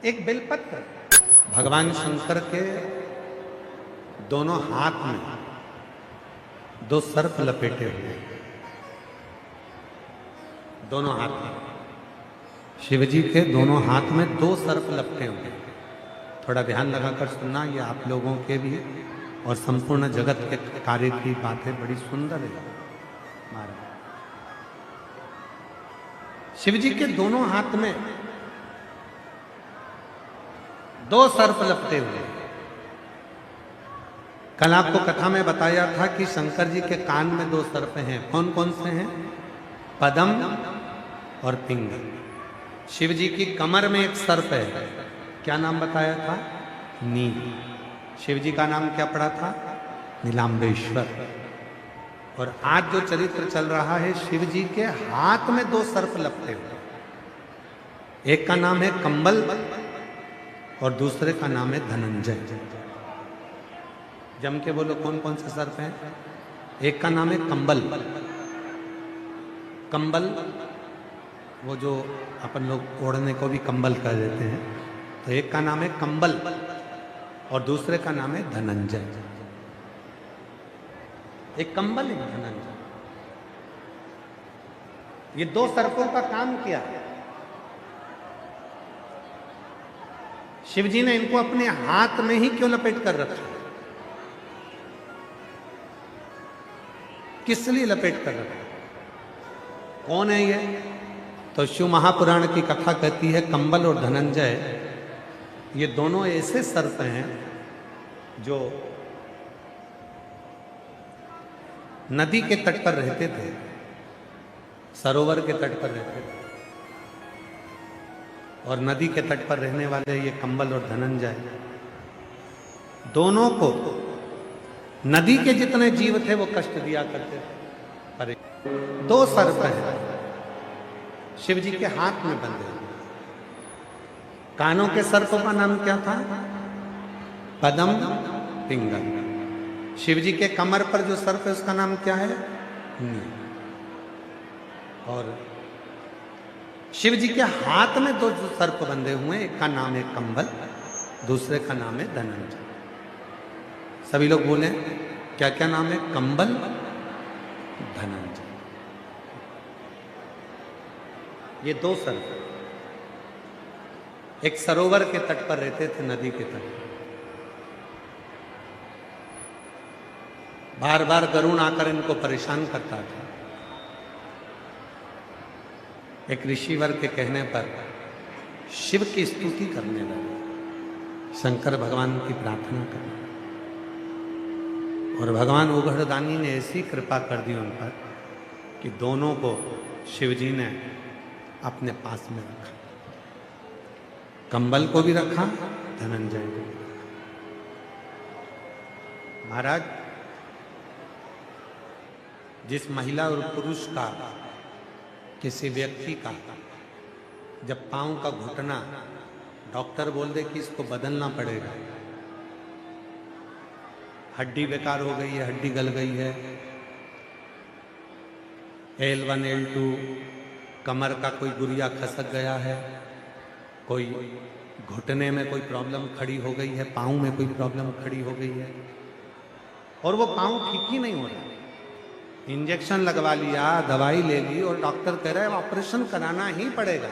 एक बेलपत्र भगवान शंकर के दोनों हाथ में दो सर्प लपेटे हुए, दोनों हाथ में शिव जी के दोनों हाथ में दो सर्प लपटे हुए। थोड़ा ध्यान लगाकर सुनना, ये आप लोगों के भी और संपूर्ण जगत के कार्य की बातें बड़ी सुंदर है। महाराज शिव जी के दोनों हाथ में दो सर्प लपटे हुए। कल आपको कथा में बताया था कि शंकर जी के कान में दो सर्प हैं। कौन कौन से हैं? पद्म और पिंगल। शिव जी की कमर में एक सर्प है, क्या नाम बताया था? नील। शिव जी का नाम क्या पड़ा था? नीलांबेश्वर। और आज जो चरित्र चल रहा है, शिव जी के हाथ में दो सर्प लपटे हुए। एक का नाम है कंबल और दूसरे का नाम है धनंजय। जम के बोलो कौन कौन से सर्प हैं? एक का नाम है कंबल। कंबल वो जो अपन लोग ओढ़ने को भी कंबल कह देते हैं, तो एक का नाम है कंबल और दूसरे का नाम है धनंजय। एक कंबल एक धनंजय, ये दो सर्पों का काम किया। शिव जी ने इनको अपने हाथ में ही क्यों लपेट कर रखा? किस लिए लपेट कर रखा? कौन है ये? तो शिव महापुराण की कथा कहती है कंबल और धनंजय ये दोनों ऐसे सर्प हैं जो नदी के तट पर रहते थे, सरोवर के तट पर रहते थे। और नदी के तट पर रहने वाले ये कंबल और धनंजय दोनों को नदी के जितने जीव थे वो कष्ट दिया करते थे। पर दो सर्प हैं शिव जी के हाथ में बंधे। कानों के सर्पों का नाम क्या था? पद्म, पिंगल। शिव जी के कमर पर जो सर्प है उसका नाम क्या है? नील। और शिव जी के हाथ में दो जो सर्प बंधे हुए, एक का नाम है कंबल, दूसरे का नाम है धनंजय। सभी लोग बोले क्या क्या नाम है? कंबल, धनंजय। ये दो सर्प एक सरोवर के तट पर रहते थे, नदी के तट। बार बार गरुड़ आकर इनको परेशान करता था। एक ऋषिवर के कहने पर शिव की स्तुति करने लगे, शंकर भगवान की प्रार्थना करने। और भगवान उघड़दानी ने ऐसी कृपा कर दी उन पर कि दोनों को शिव जी ने अपने पास में रखा। कंबल को भी रखा, धनंजय को भी रखा। महाराज जिस महिला और पुरुष का, किसी व्यक्ति का जब पांव का घुटना डॉक्टर बोल दे कि इसको बदलना पड़ेगा, हड्डी बेकार हो गई है, हड्डी गल गई है, L1 L2 कमर का कोई गुरिया खसक गया है, कोई घुटने में कोई प्रॉब्लम खड़ी हो गई है, पाँव में कोई प्रॉब्लम खड़ी हो गई है और वो पाँव ठीक ही नहीं हो रहा। इंजेक्शन लगवा लिया, दवाई ले ली और डॉक्टर कह रहा है ऑपरेशन कराना ही पड़ेगा।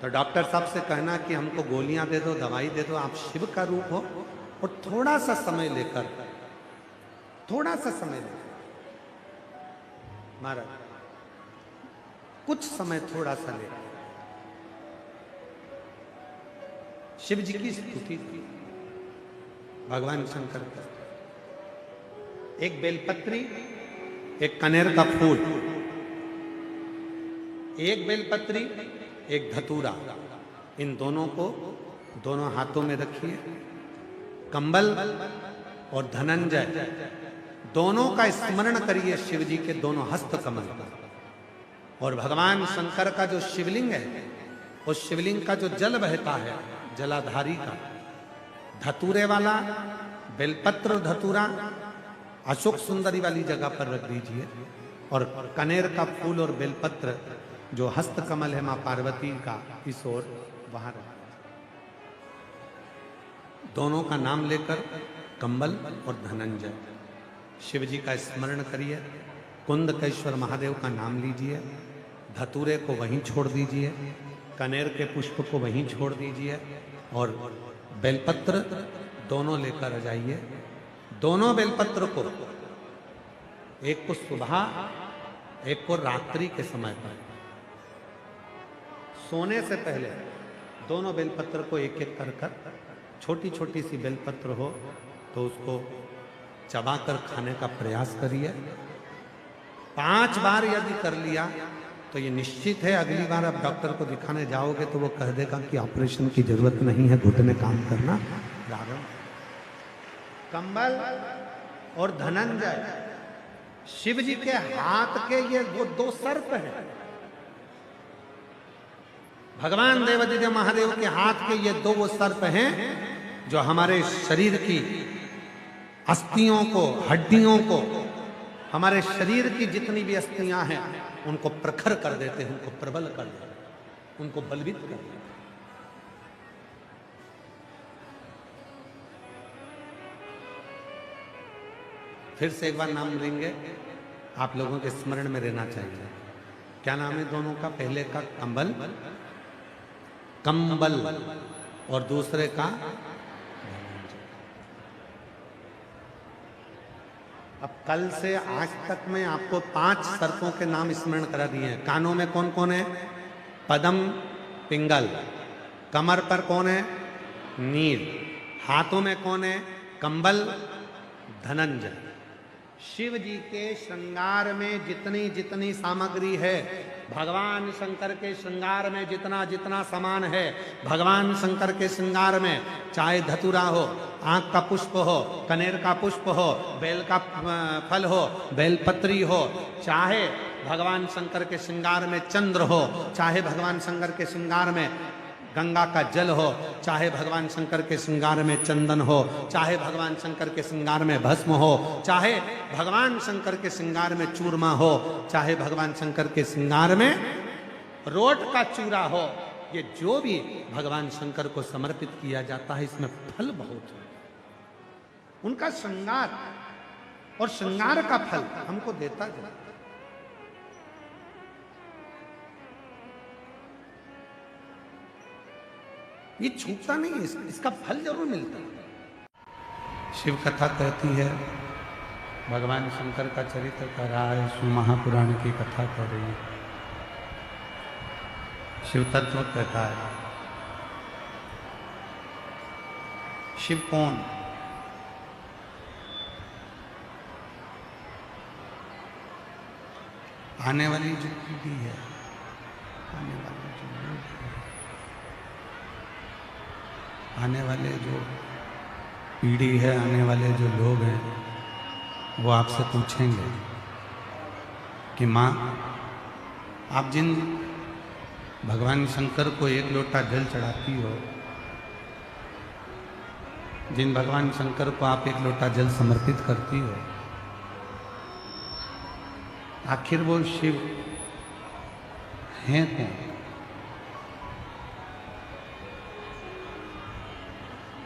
तो डॉक्टर साहब से कहना कि हमको गोलियां दे दो, दवाई दे दो, आप शिव का रूप हो और थोड़ा सा समय लेकर महाराज कुछ समय थोड़ा सा ले शिव जी की स्तुति थी। भगवान शंकर का एक बेलपत्री, एक कनेर का फूल, एक बेलपत्री, एक धतूरा, इन दोनों को दोनों हाथों में रखिए। कंबल और धनंजय दोनों का स्मरण करिए शिव जी के दोनों हस्त कमल का। और भगवान शंकर का जो शिवलिंग है, उस शिवलिंग का जो जल बहता है, जलाधारी का, धतूरे वाला बेलपत्र धतूरा अशोक सुंदरी वाली जगह पर रख दीजिए। और कनेर का फूल और बेलपत्र जो हस्त कमल है मां पार्वती का, इस ओर वहां रख। दोनों का नाम लेकर कंबल और धनंजय शिव जी का स्मरण करिए। कुंदकेश्वर महादेव का नाम लीजिए। धतूरे को वहीं छोड़ दीजिए। कनेर के पुष्प को वहीं छोड़ दीजिए और बेलपत्र दोनों लेकर आ जाइए। दोनों बेलपत्र को, एक को सुबह, एक को रात्रि के समय पर, सोने से पहले दोनों बेलपत्र को एक एक कर छोटी छोटी सी बेलपत्र हो तो उसको चबाकर खाने का प्रयास करिए। 5 बार यदि कर लिया तो ये निश्चित है अगली बार आप डॉक्टर को दिखाने जाओगे तो वो कह देगा कि ऑपरेशन की जरूरत नहीं है, घुटने काम करना प्रारंभ। कंबल और धनंजय शिव जी के हाथ के ये वो 2 सर्प हैं। भगवान देवादिदेव महादेव के हाथ के ये 2 वो सर्प हैं जो हमारे शरीर की अस्थियों को, हड्डियों को, हमारे शरीर की जितनी भी अस्थियां हैं उनको प्रखर कर देते हैं, उनको प्रबल कर देते हैं, उनको बलवित कर देते हैं। फिर से एक बार नाम लेंगे, आप लोगों के स्मरण में रहना चाहिए। क्या नाम है दोनों का? पहले का कंबल, कंबल, और दूसरे का अब कल से आज तक मैं आपको 5 सर्पों के नाम स्मरण करा दिए हैं। कानों में कौन कौन है? पद्म, पिंगल। कमर पर कौन है? नील। हाथों में कौन है? कंबल, धनंजय। शिव जी के श्रृंगार में जितनी जितनी सामग्री है, भगवान शंकर के श्रृंगार में जितना जितना सामान है, भगवान शंकर के श्रृंगार में चाहे धतूरा हो, आंख का पुष्प हो, कनेर का पुष्प हो, बेल का फल हो, बेलपत्री हो, चाहे भगवान शंकर के श्रृंगार में चंद्र हो, चाहे भगवान शंकर के श्रृंगार में गंगा का जल हो, चाहे भगवान शंकर के श्रृंगार में चंदन हो, चाहे भगवान शंकर के श्रृंगार में भस्म हो, चाहे भगवान शंकर के श्रृंगार में चूरमा हो, चाहे भगवान शंकर के श्रृंगार में रोट का चूरा हो, ये जो भी भगवान शंकर को समर्पित किया जाता है इसमें फल बहुत है। उनका श्रृंगार और श्रृंगार का फल हमको देता जाता। ये छूटता नहीं है, इसका फल जरूर मिलता है। शिव कथा कहती है, भगवान शंकर का चरित्र कर रहा है, शिव महापुराण की कथा कर रही है। शिव तत्व कहता है। शिव कौन? आने वाली जो पीढ़ी है, आने वाली जो लोग हैं, आने वाले जो पीढ़ी है, आने वाले जो लोग हैं, वो आपसे पूछेंगे कि माँ, आप जिन भगवान शंकर को 1 लोटा जल चढ़ाती हो, जिन भगवान शंकर को आप 1 लोटा जल समर्पित करती हो, आखिर वो शिव हैं कौन?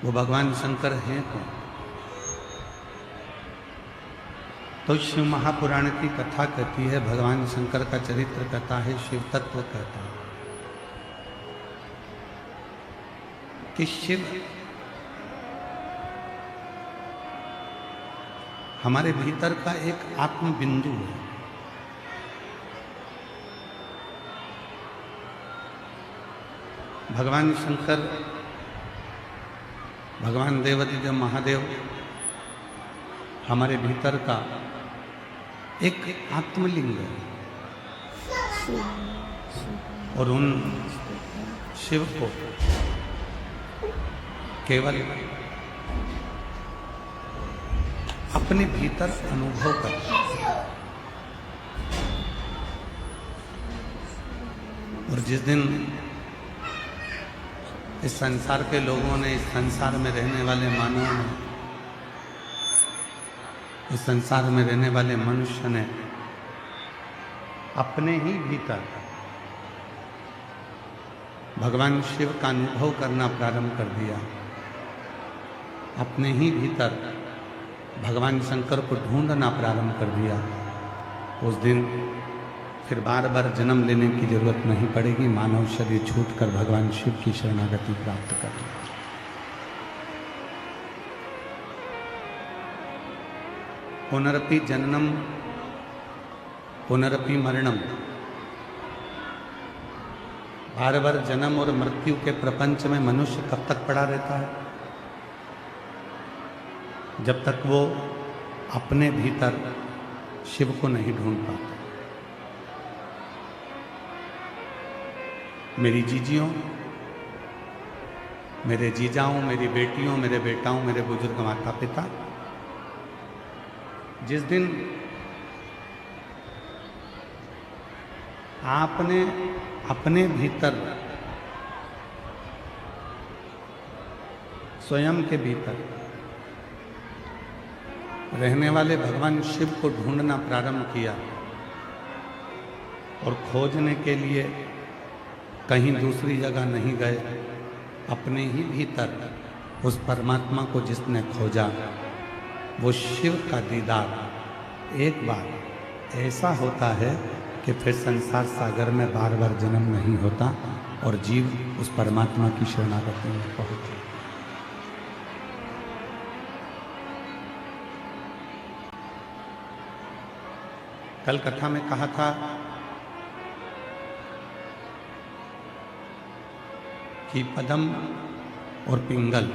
वो भगवान शंकर हैं कौन? तो शिव महापुराण की कथा कहती है, भगवान शंकर का चरित्र कहता है, शिव तत्व कहता है कि शिव हमारे भीतर का एक आत्म बिंदु है। भगवान शंकर, भगवान देवादिदेव महादेव हमारे भीतर का एक आत्मलिंग है और उन शिव को केवल अपने भीतर अनुभव करना और जिस दिन इस संसार के लोगों ने, इस संसार में रहने वाले मानवों ने, इस संसार में रहने वाले मनुष्य ने अपने ही भीतर भगवान शिव का अनुभव करना प्रारंभ कर दिया, अपने ही भीतर भगवान शंकर को ढूंढना प्रारंभ कर दिया, उस दिन फिर बार बार जन्म लेने की जरूरत नहीं पड़ेगी। मानव शरीर छूटकर भगवान शिव की शरणागति प्राप्त कर ली। पुनरपि जननम पुनरपि मरणम, बार बार जन्म और मृत्यु के प्रपंच में मनुष्य कब तक पड़ा रहता है? जब तक वो अपने भीतर शिव को नहीं ढूंढ पाता। मेरी जीजियों, मेरे जीजाओं, मेरी बेटियों, मेरे बेटाओं, मेरे बुजुर्ग माता पिता, जिस दिन आपने अपने भीतर स्वयं के भीतर रहने वाले भगवान शिव को ढूंढना प्रारंभ किया और खोजने के लिए कहीं दूसरी जगह नहीं गए, अपने ही भीतर उस परमात्मा को जिसने खोजा, वो शिव का दीदार एक बार ऐसा होता है कि फिर संसार सागर में बार बार जन्म नहीं होता और जीव उस परमात्मा की शरणागति में पहुंचे। कल कथा में कहा था कि पद्म और पिंगल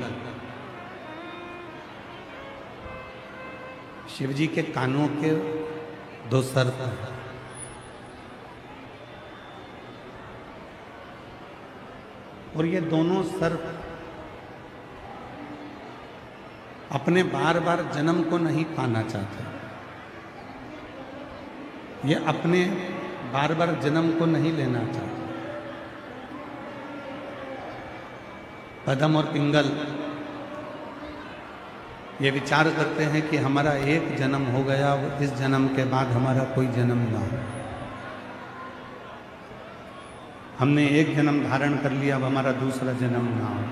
शिवजी के कानों के दो सर्प हैं। और ये दोनों सर्प अपने बार बार जन्म को नहीं पाना चाहते, ये अपने बार बार जन्म को नहीं लेना चाहते। पद्म और पिंगल ये विचार करते हैं कि हमारा एक जन्म हो गया, इस जन्म के बाद हमारा कोई जन्म ना हो। हमने एक जन्म धारण कर लिया, अब हमारा दूसरा जन्म ना हो।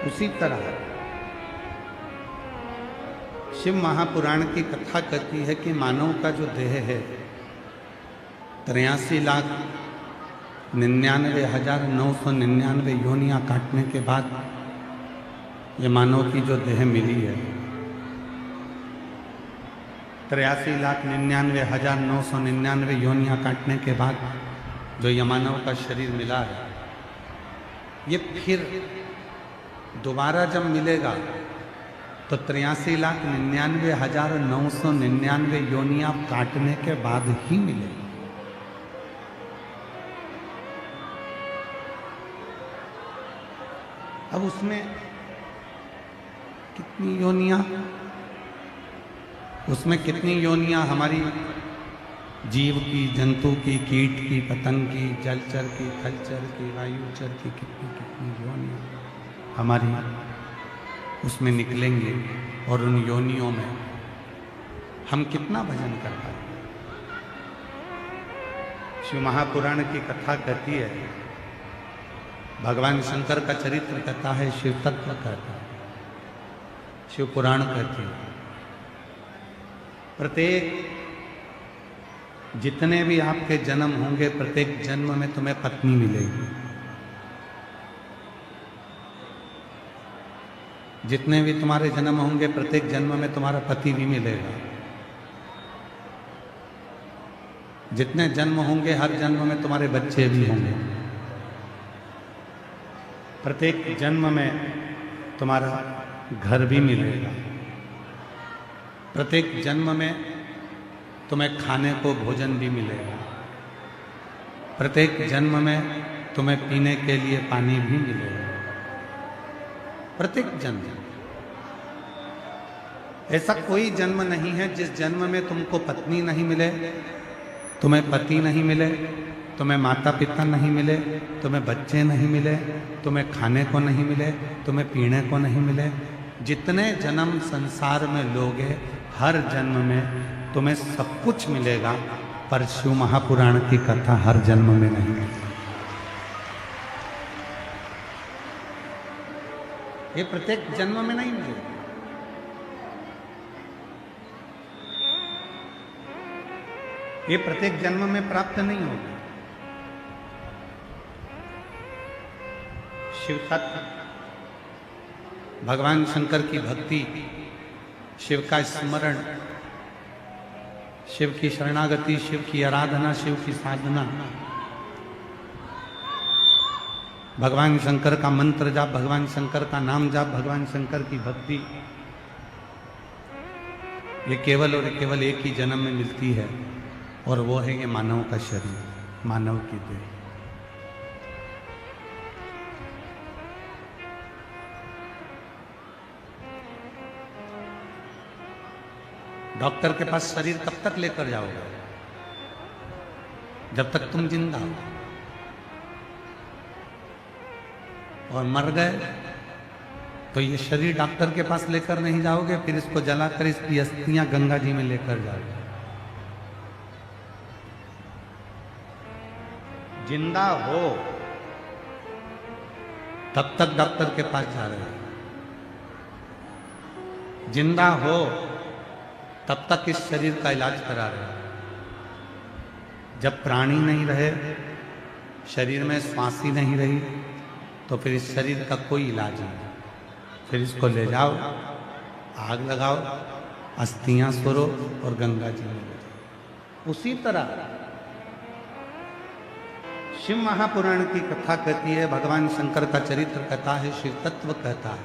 उसी तरह शिव महापुराण की कथा कहती है कि मानव का जो देह है 83,99,999 योनियां काटने के बाद ये मानव की जो देह मिली है, 83,99,999 योनियां काटने के बाद जो ये मानव का शरीर मिला है, ये फिर दोबारा जब मिलेगा तो 83,99,999 योनियां काटने के बाद ही मिलेगा। अब उसमें कितनी योनियां, उसमें कितनी योनियां हमारी जीव की, जंतु की, कीट की, पतंग की, जलचर की, थलचर की, वायुचर की, कितनी कितनी योनियां हमारी उसमें निकलेंगे और उन योनियों में हम कितना भजन कर पाएंगे। शिव महापुराण की कथा कहती है, भगवान शंकर का चरित्र कहता है, शिव तत्व कहता है, शिव पुराण कहती है। प्रत्येक जितने भी आपके जन्म होंगे, प्रत्येक जन्म में तुम्हें पत्नी मिलेगी। जितने भी तुम्हारे जन्म होंगे, प्रत्येक जन्म में तुम्हारा पति भी मिलेगा। जितने जन्म होंगे, हर जन्म में तुम्हारे बच्चे भी होंगे। प्रत्येक जन्म में तुम्हारा घर भी मिलेगा। प्रत्येक जन्म में तुम्हें खाने को भोजन भी मिलेगा। प्रत्येक जन्म में तुम्हें पीने के लिए पानी भी मिलेगा। प्रत्येक जन्म, ऐसा कोई जन्म नहीं है जिस जन्म में तुमको पत्नी नहीं मिले, तुम्हें पति नहीं मिले, तुम्हें माता पिता नहीं मिले, तुम्हें बच्चे नहीं मिले, तुम्हें खाने को नहीं मिले, तुम्हें पीने को नहीं मिले। जितने जन्म संसार में लोगे, हर जन्म में तुम्हें सब कुछ मिलेगा, पर शिव महापुराण की कथा हर जन्म में नहीं मिलती। ये प्रत्येक जन्म में नहीं मिलेगी। ये प्रत्येक जन्म में प्राप्त नहीं होगी। शिव तत्व, भगवान शंकर की भक्ति, शिव का स्मरण, शिव की शरणागति, शिव की आराधना, शिव की साधना, भगवान शंकर का मंत्र जाप, भगवान शंकर का नाम जाप, भगवान शंकर की भक्ति, ये केवल और केवल एक ही जन्म में मिलती है, और वो है ये मानव का शरीर, मानव की देह। डॉक्टर के पास शरीर कब तक लेकर जाओगे? जब तक तुम जिंदा हो। और मर गए तो ये शरीर डॉक्टर के पास लेकर नहीं जाओगे, फिर इसको जलाकर इसकी अस्थियां गंगा जी में लेकर जाओगे। जिंदा हो तब तक डॉक्टर के पास जा रहे हो, जिंदा हो तब तक इस शरीर का इलाज करा रहे हो। जब प्राणी नहीं रहे, शरीर में श्वास ही नहीं रही, तो फिर इस शरीर का कोई इलाज नहीं। फिर इसको ले जाओ, आग लगाओ, अस्थियां सोरो और गंगा जी में ले जाओ। उसी तरह शिव महापुराण की कथा कहती है, भगवान शंकर का चरित्र कहता है, शिव तत्व कहता है।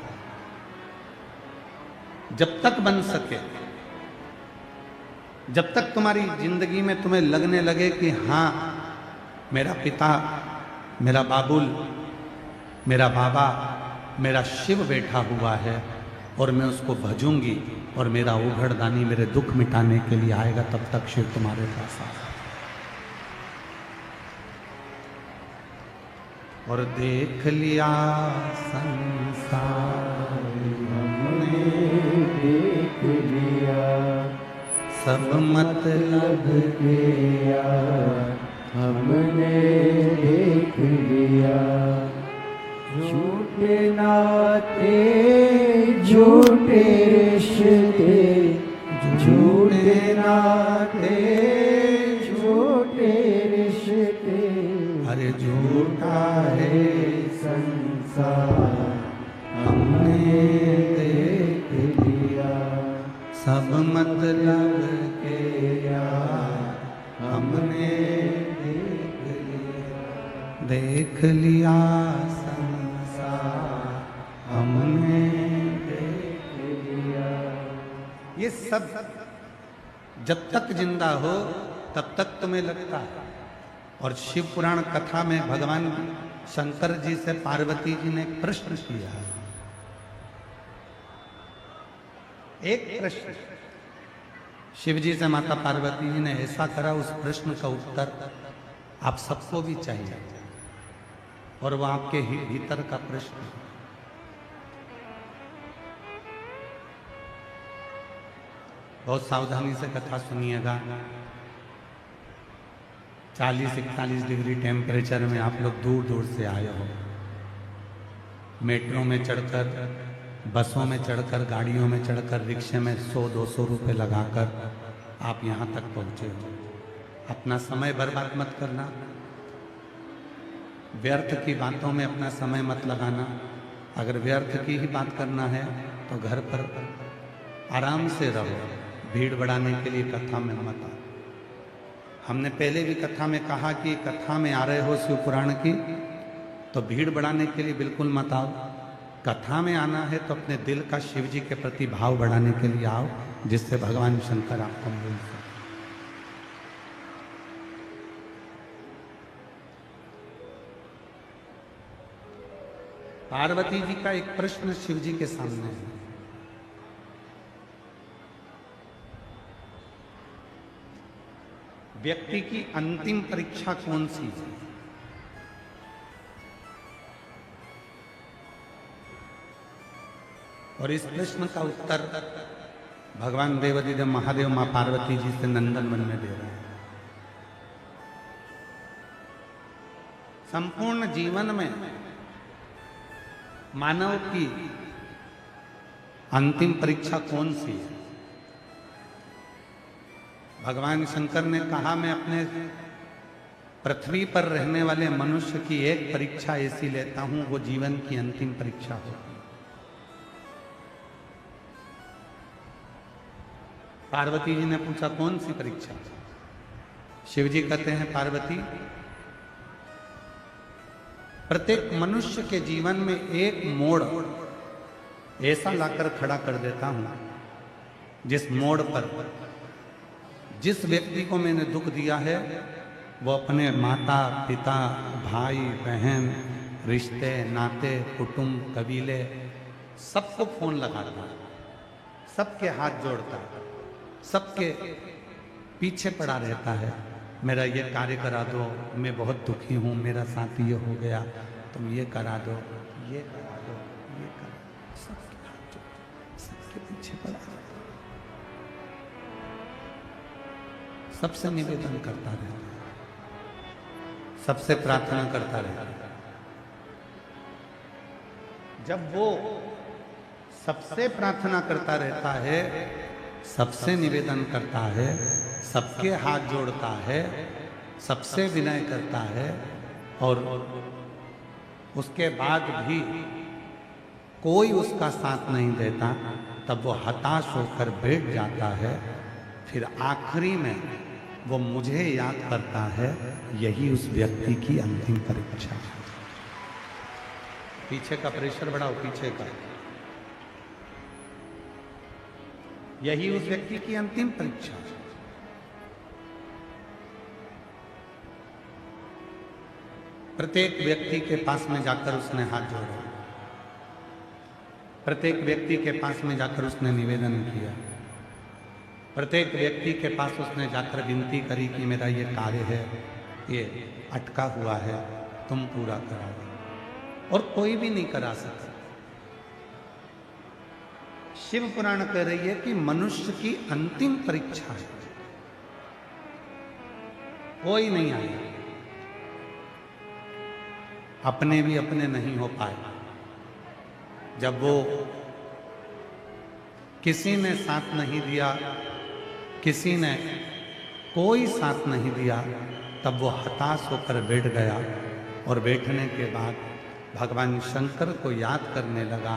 जब तक बन सके, जब तक तुम्हारी जिंदगी में तुम्हें लगने लगे कि हाँ मेरा पिता, मेरा बाबुल, मेरा बाबा, मेरा शिव बैठा हुआ है और मैं उसको भजूंगी और मेरा उघड़दानी मेरे दुख मिटाने के लिए आएगा, तब तक शिव तुम्हारे पास आएगा। और देख लिया संसार हमने, देख लिया सब मतलब किया हमने, देख लिया झूठे नाते झूठे रिश्ते, झूठे नाते झूठे रिश्ते, अरे झूठा है संसार हमने देख लिया, सब मतलब के यार हमने देख लिया संसार हमने देख लिया। ये सब जब तक जिंदा हो तब तक तुम्हें लगता है। और शिव पुराण कथा में भगवान शंकर जी से पार्वती जी ने एक प्रश्न किया है। एक प्रश्न शिव जी से माता पार्वती जी ने ऐसा करा, उस प्रश्न का उत्तर आप सबको भी चाहिए, और वह आपके भीतर का प्रश्न है। बहुत सावधानी से कथा सुनिएगा। 40-41 डिग्री टेम्परेचर में आप लोग दूर दूर से आए हो, मेट्रो में चढ़कर, बसों में चढ़कर, गाड़ियों में चढ़कर, रिक्शे में 100-200 रुपये लगाकर आप यहाँ तक पहुँचे हो। अपना समय बर्बाद मत करना, व्यर्थ की बातों में अपना समय मत लगाना। अगर व्यर्थ की ही बात करना है तो घर पर आराम से रहो, भीड़ बढ़ाने के लिए कथा में मत आओ। हमने पहले भी कथा में कहा कि कथा में आ रहे हो शिव पुराण की, तो भीड़ बढ़ाने के लिए बिल्कुल मत आओ। कथा में आना है तो अपने दिल का शिव जी के प्रति भाव बढ़ाने के लिए आओ, जिससे भगवान शंकर आपको मिल सके। पार्वती जी का एक प्रश्न शिव जी के सामने है। व्यक्ति की अंतिम परीक्षा कौन सी है? और इस प्रश्न का उत्तर भगवान देवाधिदेव महादेव मां पार्वती जी से नंदन वन में दे रहे हैं। संपूर्ण जीवन में मानव की अंतिम परीक्षा कौन सी है? भगवान शंकर ने कहा, मैं अपने पृथ्वी पर रहने वाले मनुष्य की एक परीक्षा ऐसी लेता हूं, वो जीवन की अंतिम परीक्षा होगी। पार्वती जी ने पूछा, कौन सी परीक्षा? शिव जी कहते हैं, पार्वती, प्रत्येक मनुष्य के जीवन में एक मोड़ ऐसा लाकर खड़ा कर देता हूं, जिस मोड़ पर जिस व्यक्ति को मैंने दुख दिया है वो अपने माता पिता भाई बहन रिश्ते नाते कुटुंब कबीले सबको फोन लगाता है, सबके हाथ जोड़ता है, सबके पीछे पड़ा रहता है, मेरा ये कार्य करा दो, मैं बहुत दुखी हूँ, मेरा साथ ये हो गया, तुम ये करा दो, ये करा दो, ये करा दो, सबके हाथ जोड़, सबके पीछे पड़ा रहता है, सबसे निवेदन करता रहता है, सबसे प्रार्थना करता रहता है। जब वो सबसे प्रार्थना करता रहता है, सबसे निवेदन करता है, सबके हाथ जोड़ता है, सबसे विनय करता है और उसके बाद भी कोई उसका साथ नहीं देता, तब वो हताश होकर बैठ जाता है। फिर आखिरी में वो मुझे याद करता है, यही उस व्यक्ति की अंतिम परीक्षा है। पीछे का प्रेशर बढ़ाओ, पीछे का, यही उस व्यक्ति की अंतिम परीक्षा है। प्रत्येक व्यक्ति के पास में जाकर उसने हाथ जोड़ा, प्रत्येक व्यक्ति के पास में जाकर उसने निवेदन किया, प्रत्येक व्यक्ति के पास उसने जाकर विनती करी कि मेरा ये कार्य है, ये अटका हुआ है, तुम पूरा करा दो। और कोई भी नहीं करा सकता। शिव पुराण कह रही है कि मनुष्य की अंतिम परीक्षा है, कोई नहीं आया। अपने भी अपने नहीं हो पाए। जब वो किसी ने साथ नहीं दिया, किसी ने कोई साथ नहीं दिया, तब वो हताश होकर बैठ गया और बैठने के बाद भगवान शंकर को याद करने लगा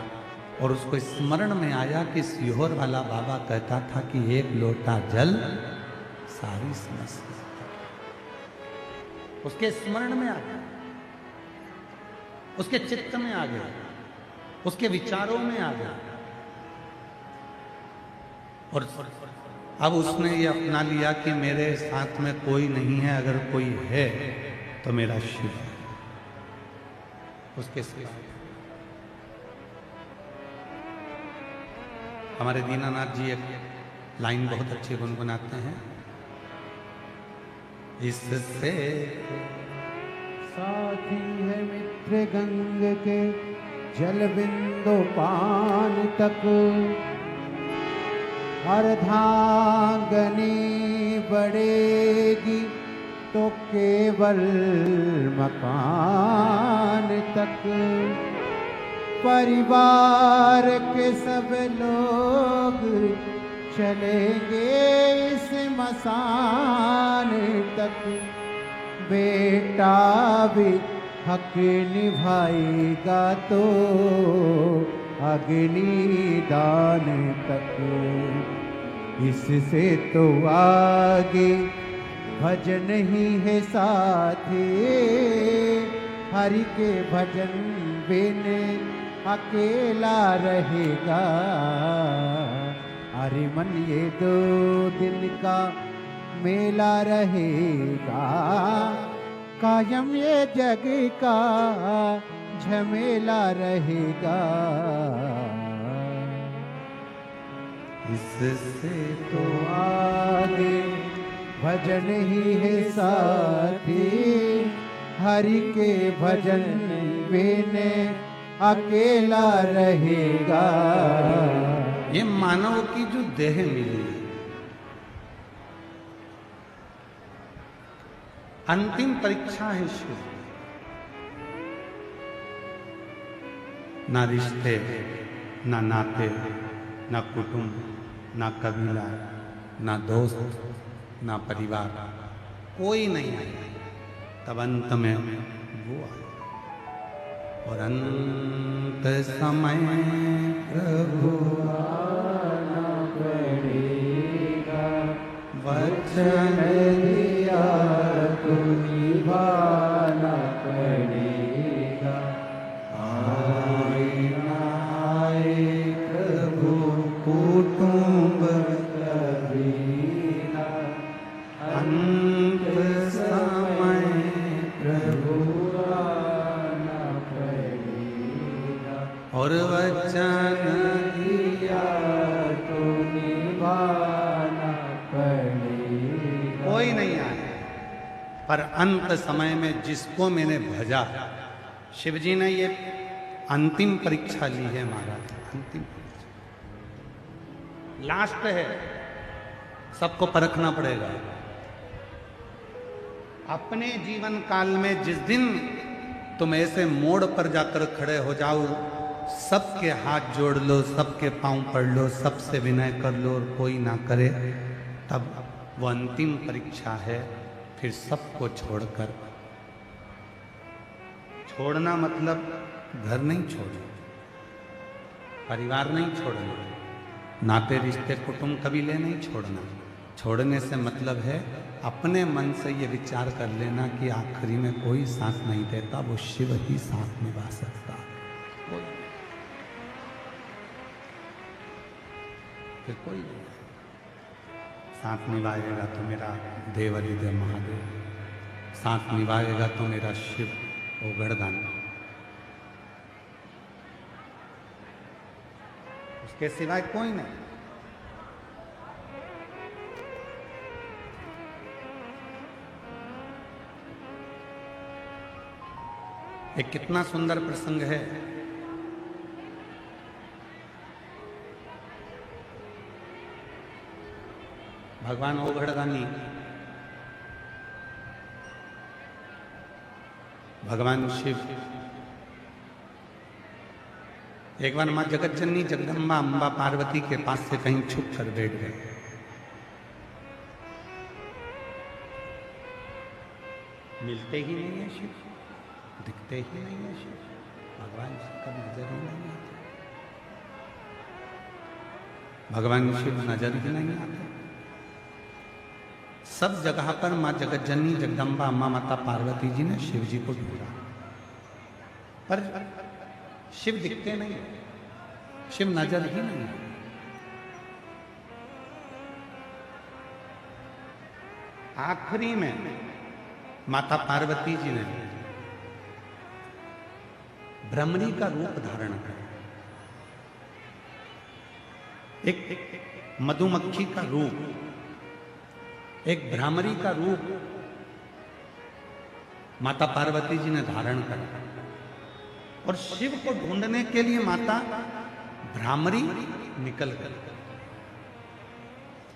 और उसको स्मरण में आया कि सीहोर वाला बाबा कहता था कि एक लोटा जल सारी समस्या। उसके स्मरण में आ गया, उसके चित्त में आ गया, उसके विचारों में आ गया और अब उसने ये अपना लिया कि मेरे साथ में कोई नहीं है, अगर कोई है तो मेरा शिव है, उसके सिवा। हमारे दीनानाथ जी एक लाइन बहुत अच्छी गुनगुनाते हैं, इससे साथी है मित्र गंग के जल बिंदु पान तक, अर्धांगनी बढ़ेगी तो केवल मकान तक, परिवार के सब लोग चलेंगे इस मसान तक, बेटा भी हक निभाएगा तो अग्नि दान तक। इससे तो आगे भजन ही है साथी, हरि के भजन बिन अकेला रहेगा। अरे मन ये 2 दिन का मेला रहेगा, कायम ये जग का झमेला रहेगा। इससे तो आगे भजन ही है साथी, हरि के भजन बिन अकेला रहेगा। ये मानव की जो देह मिली है, अंतिम परीक्षा है शिव। ना रिश्ते, ना नाते, ना कुटुंब, ना कबीला, ना दोस्त, ना परिवार, कोई नहीं आया। तब अंत में वो आया। और अंत समय प्रभु आना पड़ेगा, वचन दिया तो निभाना पड़ेगा। आए ना आए प्रभु कुटुंब कबीला, अंत समय प्रभु आना पड़ेगा। और वचन दिया तो निभाना पड़ेगा। कोई नहीं आया। पर अंत समय में जिसको मैंने भजा, शिव जी ने ये अंतिम परीक्षा ली है महाराज, अंतिम परीक्षा, लास्ट है। सबको परखना पड़ेगा। अपने जीवन काल में जिस दिन तुम ऐसे मोड़ पर जाकर खड़े हो जाओ, सबके हाथ जोड़ लो, सबके पांव पड़ लो, सबसे विनय कर लो और कोई ना करे, तब वो अंतिम परीक्षा है। फिर सबको छोड़कर, छोड़ना मतलब घर नहीं छोड़ना, परिवार नहीं छोड़ना, नाते रिश्ते कुटुंब कबीले नहीं छोड़ना। छोड़ने से मतलब है अपने मन से ये विचार कर लेना कि आखिरी में कोई साथ नहीं देता, वो शिव ही साथ निभा सकता है। फिर कोई नहीं साथ निभाएगा तो मेरा देवरिदेव महादेव, साथ निभाएगा तो मेरा शिव ओगड़दान, उसके सिवाय कोई नहीं। एक कितना सुंदर प्रसंग है। भगवान ओगड़दानी, भगवान शिव एक बार मां जगतजननी जगदम्बा अंबा पार्वती के पास से कहीं छुप कर बैठ गए। मिलते ही नहीं है शिव, दिखते ही नहीं है शिव, भगवान शिव का नजर ही नहीं आता, भगवान शिव नजर ही नहीं आते। सब जगह पर मां जगतजननी जगदम्बा अम्मा माता पार्वती जी ने शिव जी को ढूंढा, पर शिव दिखते नहीं, शिव नजर ही नहीं। आखिरी में माता पार्वती जी ने भ्रमरी का रूप धारण किया, एक मधुमक्खी का रूप, एक भ्रामरी का रूप माता पार्वती जी ने धारण करा। और शिव को ढूंढने के लिए माता भ्रामरी निकल गई,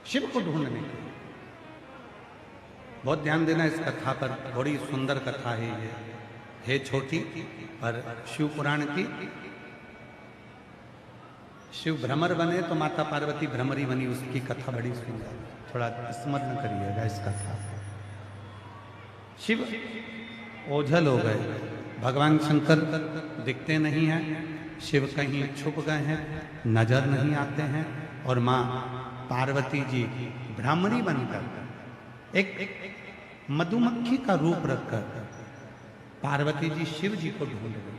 शिव को ढूंढने के लिए। बहुत ध्यान देना इस कथा पर, बड़ी सुंदर कथा है ये, है छोटी पर शिव पुराण की। शिव भ्रमर बने तो माता पार्वती भ्रमरी बनी, उसकी कथा बड़ी सुंदर, थोड़ा स्मरण करिएगा इस कथा। शिव ओझल हो गए, भगवान शंकर दिखते नहीं हैं, शिव कहीं छुप गए हैं, नजर नहीं आते हैं, और माँ पार्वती जी भ्रामरी बनकर एक मधुमक्खी का रूप रखकर पार्वती जी शिव जी को ढूंढ रही,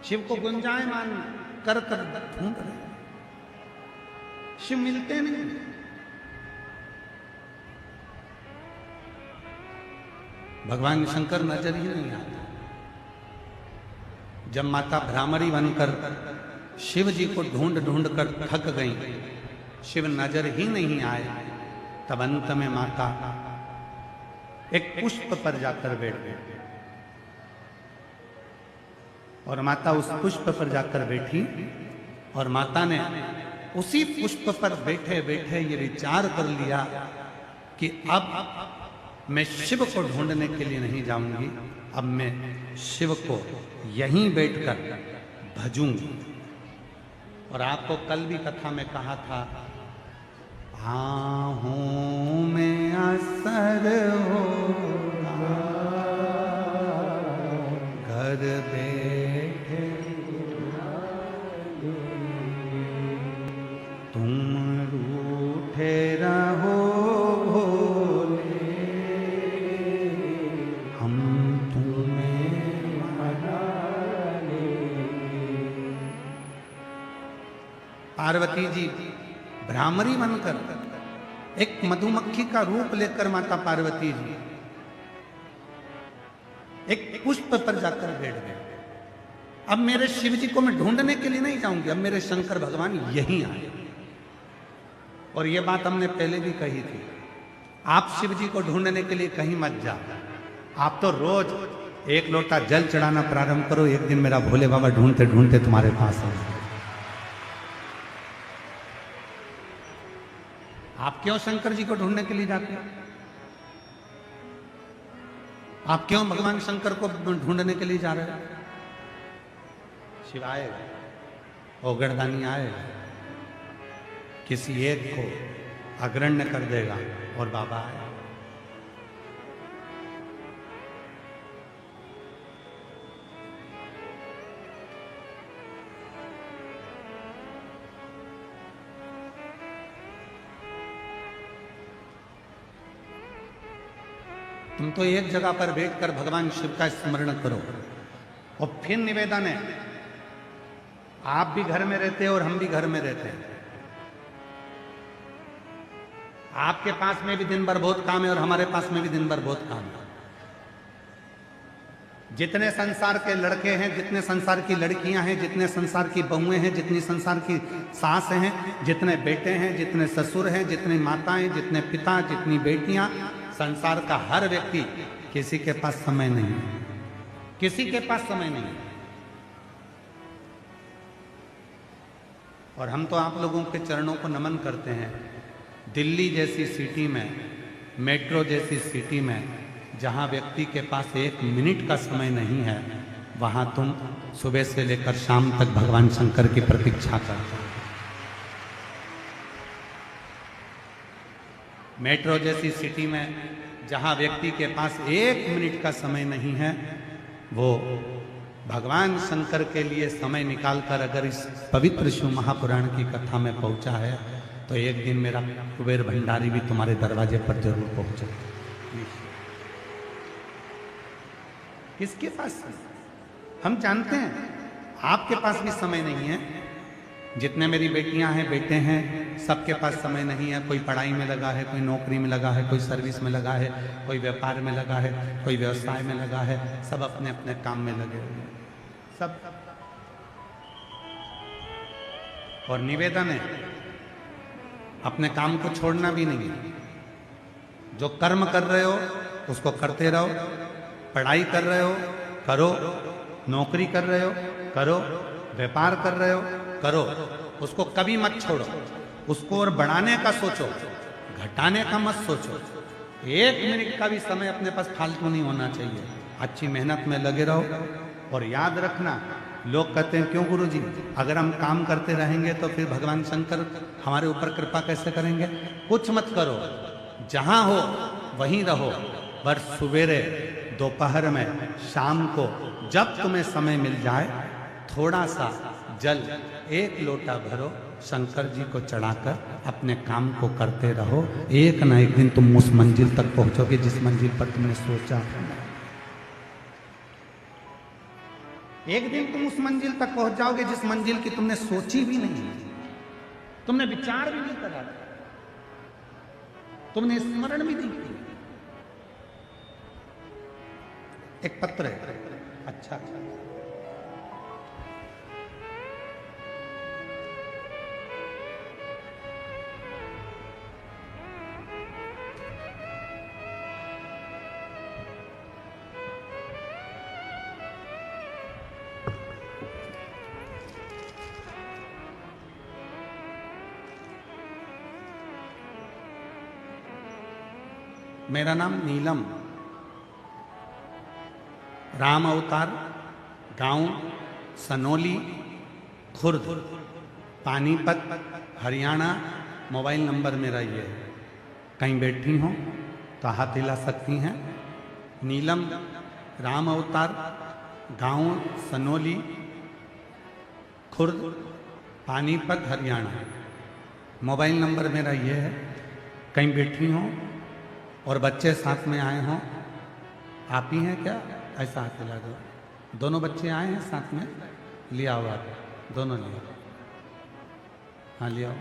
शिव को गुंजायमान कर कर ढूंढ रहे, शिव मिलते नहीं। भगवान शंकर नजर ही नहीं आते। जब माता भ्रामरी बनकर शिव जी को ढूंढ ढूंढ कर थक गई, शिव नजर ही नहीं आए, तब अंत में माता एक पुष्प पर जाकर बैठ गई, और माता उस पुष्प पर जाकर बैठी, और माता ने उसी पुष्प पर बैठे बैठे ये विचार कर लिया कि अब मैं शिव को ढूंढने के लिए नहीं जाऊंगी, अब मैं शिव को यहीं बैठकर भजूंगी। और आपको कल भी कथा में कहा था, आहूं में असर होगा, घर बैठे तुम रूठे रहो भोले, हम तुम्हें मना लेंगे। पार्वती जी भ्रामरी बनकर एक मधुमक्खी का रूप लेकर माता पार्वती जी एक पुष्प पर जाकर बैठ गए। अब मेरे शिव जी को मैं ढूंढने के लिए नहीं जाऊंगी, अब मेरे शंकर भगवान यहीं आए। और ये बात हमने पहले भी कही थी, आप शिव जी को ढूंढने के लिए कहीं मत जाओ, आप तो रोज एक लोटा जल चढ़ाना प्रारंभ करो, एक दिन मेरा भोले बाबा ढूंढते ढूंढते तुम्हारे पास आए। आप क्यों शंकर जी को ढूंढने के लिए जाते हैं? आप क्यों भगवान शंकर को ढूंढने के लिए जा रहे हो? शिव आएगा, ओगड़दानी आएगा, किसी एक को अग्रण्य कर देगा और बाबा आएगा। तुम तो एक जगह पर बैठकर भगवान शिव का स्मरण करो। और फिर निवेदन है, आप भी घर में रहते हैं और हम भी घर में रहते हैं, आपके पास में भी दिन भर बहुत काम है और हमारे पास में भी दिन भर बहुत काम है। जितने संसार के लड़के हैं, जितने संसार की लड़कियां हैं, जितने संसार की बहुएं हैं, जितनी संसार की सास हैं, जितने बेटे हैं, जितने ससुर हैं, जितनी माताएं, जितने पिता, जितनी बेटियां, संसार का हर व्यक्ति, किसी के पास समय नहीं है, किसी के पास समय नहीं है। और हम तो आप लोगों के चरणों को नमन करते हैं। दिल्ली जैसी सिटी में, मेट्रो जैसी सिटी में, जहां व्यक्ति के पास एक मिनट का समय नहीं है, वहां तुम सुबह से लेकर शाम तक भगवान शंकर की प्रतीक्षा करते हो। मेट्रो जैसी सिटी में जहां व्यक्ति के पास एक मिनट का समय नहीं है, वो भगवान शंकर के लिए समय निकालकर अगर इस पवित्र शिव महापुराण की कथा में पहुंचा है, तो एक दिन मेरा कुबेर भंडारी भी तुम्हारे दरवाजे पर जरूर पहुंचे। किसके पास? हम जानते हैं आपके पास भी समय नहीं है, जितने मेरी बेटियां हैं, बेटे हैं, सबके पास समय नहीं है। कोई पढ़ाई में लगा है, कोई नौकरी में लगा है, कोई सर्विस में लगा है, कोई व्यापार में लगा है, कोई व्यवसाय में लगा है, सब अपने अपने काम में लगे हुए हैं सब। और निवेदन है, अपने काम को छोड़ना भी नहीं है। जो कर्म कर रहे हो उसको करते रहो, पढ़ाई कर रहे हो करो, नौकरी कर रहे हो करो, व्यापार कर रहे हो करो, उसको कभी मत छोड़ो। उसको और बढ़ाने का सोचो, घटाने का मत सोचो। एक मिनट का भी समय अपने पास फालतू नहीं होना चाहिए। अच्छी मेहनत में लगे रहो। और याद रखना, लोग कहते हैं क्यों गुरुजी, अगर हम काम करते रहेंगे तो फिर भगवान शंकर हमारे ऊपर कृपा कैसे करेंगे? कुछ मत करो, जहां हो वहीं रहो। पर सवेरे, दोपहर में, शाम को, जब तुम्हें समय मिल जाए, थोड़ा सा जल एक लोटा भरो, शंकर जी को चढ़ाकर अपने काम को करते रहो। एक ना एक दिन तुम उस मंजिल तक पहुंचोगे जिस मंजिल पर तुमने सोचा। एक दिन तुम उस मंजिल तक पहुंच जाओगे जिस मंजिल की तुमने सोची भी नहीं, तुमने विचार भी नहीं करा, तुमने स्मरण भी नहीं किया। एक पत्र है, अच्छा मेरा नाम नीलम, राम अवतार, गांव सनोली, खुर्द, पानीपत, हरियाणा। मोबाइल नंबर मेरा ये है। कहीं बैठी हों तो हाथ हिला सकती हैं। नीलम, राम अवतार, गांव सनोली, खुर्द, पानीपत, हरियाणा। मोबाइल नंबर मेरा ये है। कहीं बैठी हों और बच्चे साथ में आए हों। आप ही हैं क्या? ऐसा हाथ हिला दो। दोनों बच्चे आए हैं साथ में? लिया आओ आप, दोनों लिया। हाँ लिया आओ।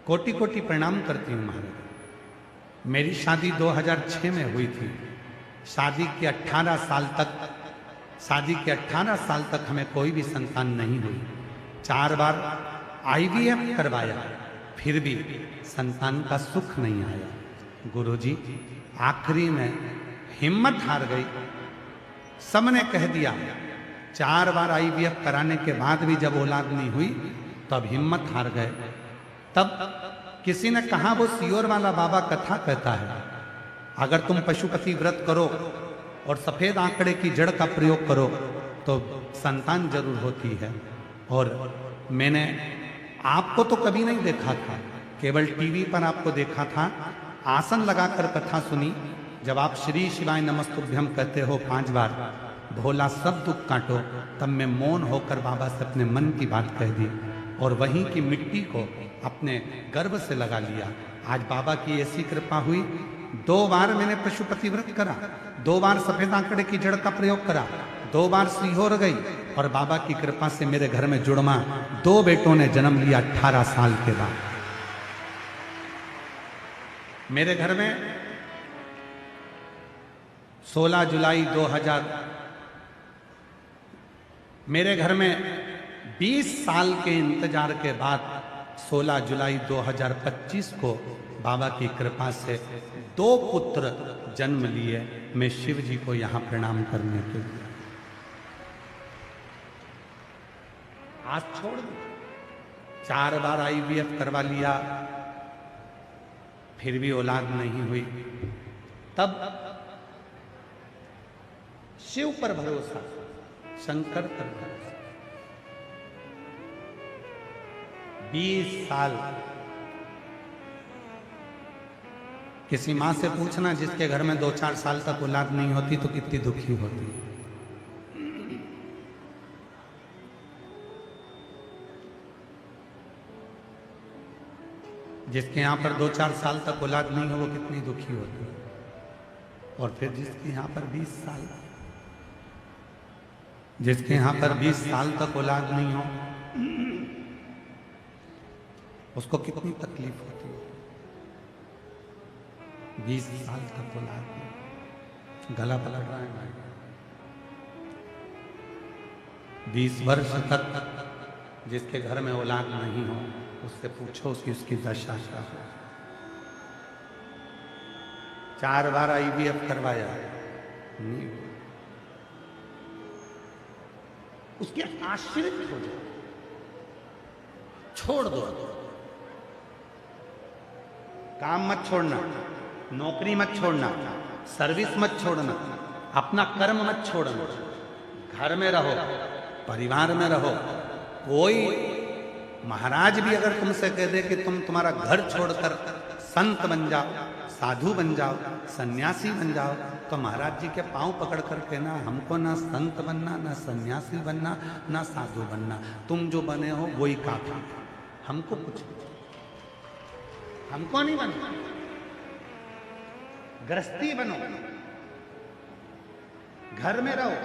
कोटि कोटि प्रणाम करती हूँ महाराज। मेरी शादी 2006 में हुई थी। शादी के 18 साल तक हमें कोई भी संतान नहीं हुई। 4 बार IVF करवाया, फिर भी संतान का सुख नहीं आया। गुरुजी आखिरी में हिम्मत हार गई। सबने कह दिया, 4 बार IVF कराने के बाद भी जब औलाद नहीं हुई तब हिम्मत हार गए। तब किसी ने कहा, वो सियोर वाला बाबा कथा कहता है, अगर तुम पशुपति व्रत करो और सफेद आंकड़े की जड़ का प्रयोग करो तो संतान जरूर होती है। और मैंने आपको तो कभी नहीं देखा था, केवल टीवी पर आपको देखा था। आसन लगाकर कथा सुनी। जब आप श्री शिवाय नमस्तुभ्यम कहते हो 5 बार, भोला सब दुख काटो, तब मैं मौन होकर बाबा से अपने मन की बात कह दी और वहीं की मिट्टी को अपने गर्भ से लगा लिया। आज बाबा की ऐसी कृपा हुई। 2 बार मैंने पशुपति व्रत करा, 2 बार सफेद आंकड़े की जड़ का प्रयोग करा, 2 बार सीहोर गई और बाबा की कृपा से मेरे घर में जुड़मा 2 बेटों ने जन्म लिया 18 साल के बाद। मेरे घर में 16 जुलाई 2000, मेरे घर में 20 साल के इंतजार के बाद 16 जुलाई 2025 को बाबा की कृपा से 2 पुत्र जन्म लिए। मैं शिव जी को यहां प्रणाम करने के लिए आज छोड़ दो। 4 बार IVF करवा लिया, फिर भी औलाद नहीं हुई। तब शिव पर भरोसा, शंकर पर भरोसा। 20 साल। किसी मां से पूछना जिसके घर में 2-4 साल तक औलाद नहीं होती तो कितनी दुखी होती। जिसके यहां पर 2-4 साल तक औलाद नहीं हो वो कितनी दुखी होती। और फिर जिसके यहां पर 20 साल, जिसके यहां पर 20 साल तक औलाद नहीं हो उसको कितनी तकलीफ होती है। 20 साल तक औलाद नहीं, गला पलट रहा है भाई। 20 वर्ष तक जिसके घर में औलाद नहीं हो उससे पूछो उसकी दशा क्या है। 4 बार IVF करवाया, नहीं उसके आश्रित हो जाओ, छोड़ दो। काम मत छोड़ना, नौकरी मत छोड़ना, सर्विस मत छोड़ना, अपना कर्म मत छोड़ना। घर में रहो, परिवार में रहो। कोई महाराज भी अगर तुमसे कह दे कि तुम्हारा घर छोड़कर संत बन जाओ, साधु बन जाओ, सन्यासी बन जाओ, तो महाराज जी के पांव पकड़ कर कहना, हमको ना संत बनना, ना सन्यासी बनना, ना साधु बनना, तुम जो बने हो वही काफी। हमको कुछ, हमको नहीं बनना। गृहस्थी बनो, घर में रहो,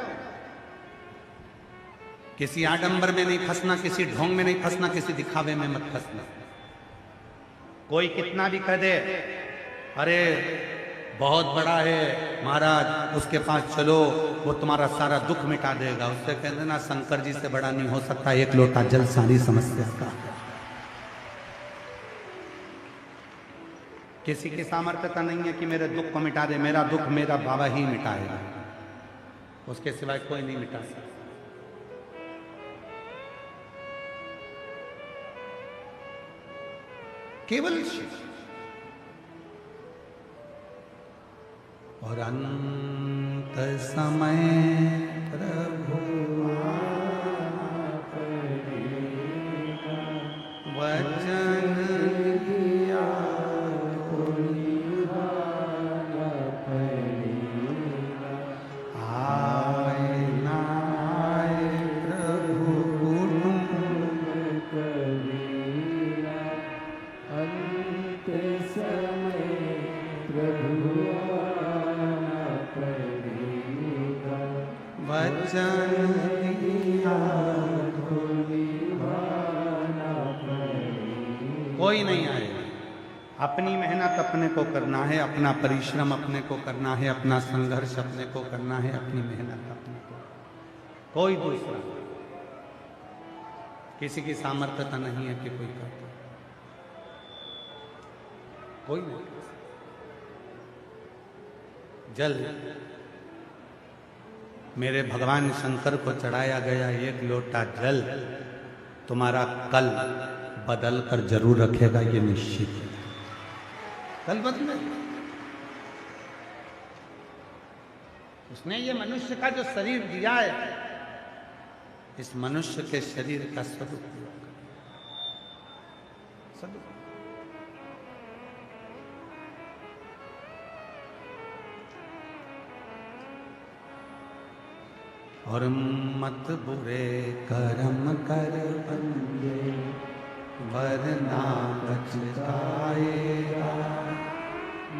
किसी आडंबर में नहीं फंसना, किसी ढोंग में नहीं फंसना, किसी दिखावे में मत फंसना। कोई कितना भी कह दे, अरे बहुत बड़ा है महाराज, उसके पास चलो वो तुम्हारा सारा दुख मिटा देगा, उससे कह देना शंकर जी से बड़ा नहीं हो सकता, 1 लोटा जल सारी समस्या का। किसी की सामर्थ्यता नहीं है कि मेरे दुख को मिटा दे। मेरा दुख मेरा बाबा ही मिटाएगा, उसके सिवाय कोई नहीं मिटा सकता। केवल शिव। और अंत समय प्रभु वचन दिया आए ना आए प्रभु अंत समय प्रभु आना पड़ेगा। वचन दिया कोई नहीं आएगा। अपनी मेहनत अपने को करना है, अपना परिश्रम अपने को करना है, अपना संघर्ष अपने को करना है, अपनी मेहनत अपने को। कोई दूसरा किसी की सामर्थ्यता नहीं है कि कोई करता, कोई नहीं। जल मेरे भगवान शंकर को चढ़ाया गया एक लोटा जल तुम्हारा कल बदल कर जरूर रखेगा, ये निश्चित है। कल बदलेगा। उसने ये मनुष्य का जो शरीर दिया है, इस मनुष्य के शरीर का सदुपयोग और मत बुरे कर्म कर बंदे वरना पछताएगा।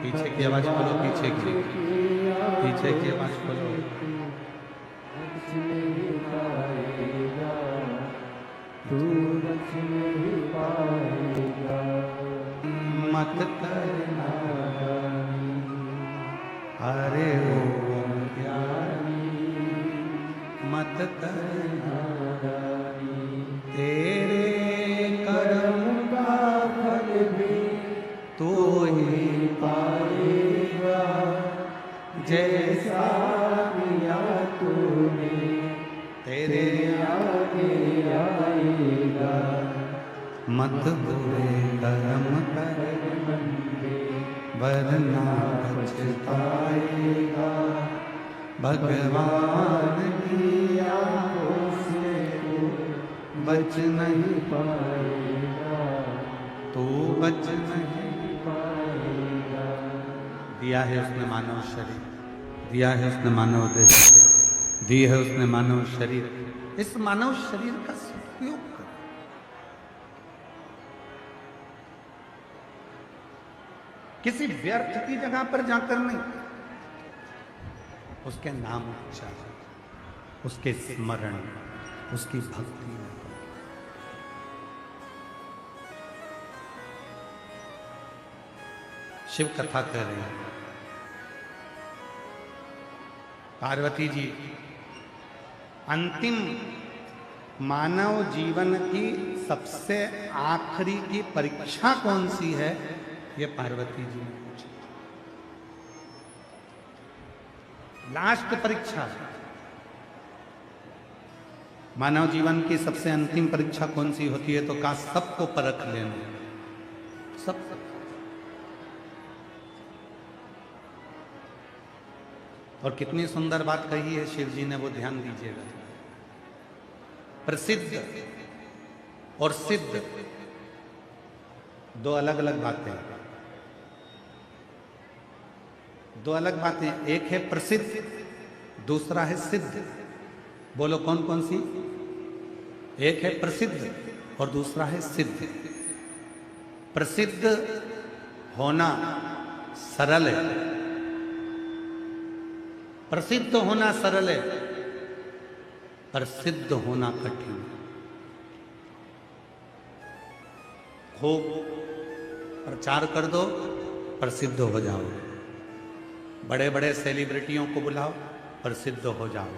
पीछे की आवाज खोलो, पीछे की आवाज खोलो। मत करना अरे ओ ज्ञानी, मत करना तेरे कर्म का फल भी तू ही पाएगा। जैसा किया तूने तेरे आगे आएगा। मत बुरे कर्म कर वरना पछताएगा। भगवान की आंखों से तू बच नहीं पाएगा, तू बच नहीं पाएगा। दिया है उसने मानव शरीर, दिया है उसने मानव देह, दी है उसने मानव शरीर। इस मानव शरीर का सदुपयोग करो। किसी व्यर्थ की जगह पर जाकर नहीं, उसके नाम उच्चारण, उसके स्मरण, उसकी भक्ति में करो। शिव कथा कह रहे हैं, पार्वती जी अंतिम मानव जीवन की सबसे आखिरी की परीक्षा कौन सी है, ये पार्वती जी ने पूछा। लास्ट परीक्षा, मानव जीवन की सबसे अंतिम परीक्षा कौन सी होती है, तो कहा सबको परख लेना, सब। और कितनी सुंदर बात कही है शिव जी ने, वो ध्यान दीजिएगा। प्रसिद्ध और सिद्ध दो अलग अलग बातें, दो अलग बातें। एक है प्रसिद्ध, दूसरा है सिद्ध। बोलो कौन कौन सी? एक है प्रसिद्ध और दूसरा है सिद्ध। प्रसिद्ध होना सरल है, प्रसिद्ध होना सरल है, पर सिद्ध होना कठिन है। खूब प्रचार कर दो, प्रसिद्ध हो जाओ। बड़े बड़े सेलिब्रिटियों को बुलाओ, प्रसिद्ध हो जाओ।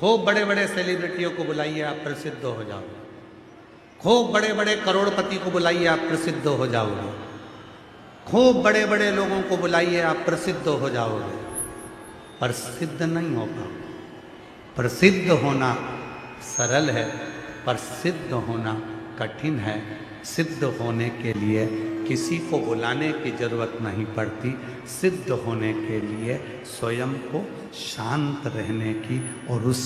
खूब बड़े बड़े सेलिब्रिटियों को बुलाइए, आप प्रसिद्ध हो जाओगे। खूब बड़े बड़े करोड़पति को बुलाइए, आप प्रसिद्ध हो जाओगे। खूब बड़े बड़े लोगों को बुलाइए, आप प्रसिद्ध हो जाओगे, पर सिद्ध नहीं हो पाओगे। प्रसिद्ध होना सरल है, पर सिद्ध होना कठिन है। सिद्ध होने के लिए किसी को बुलाने की जरूरत नहीं पड़ती। सिद्ध होने के लिए स्वयं को शांत रहने की और उस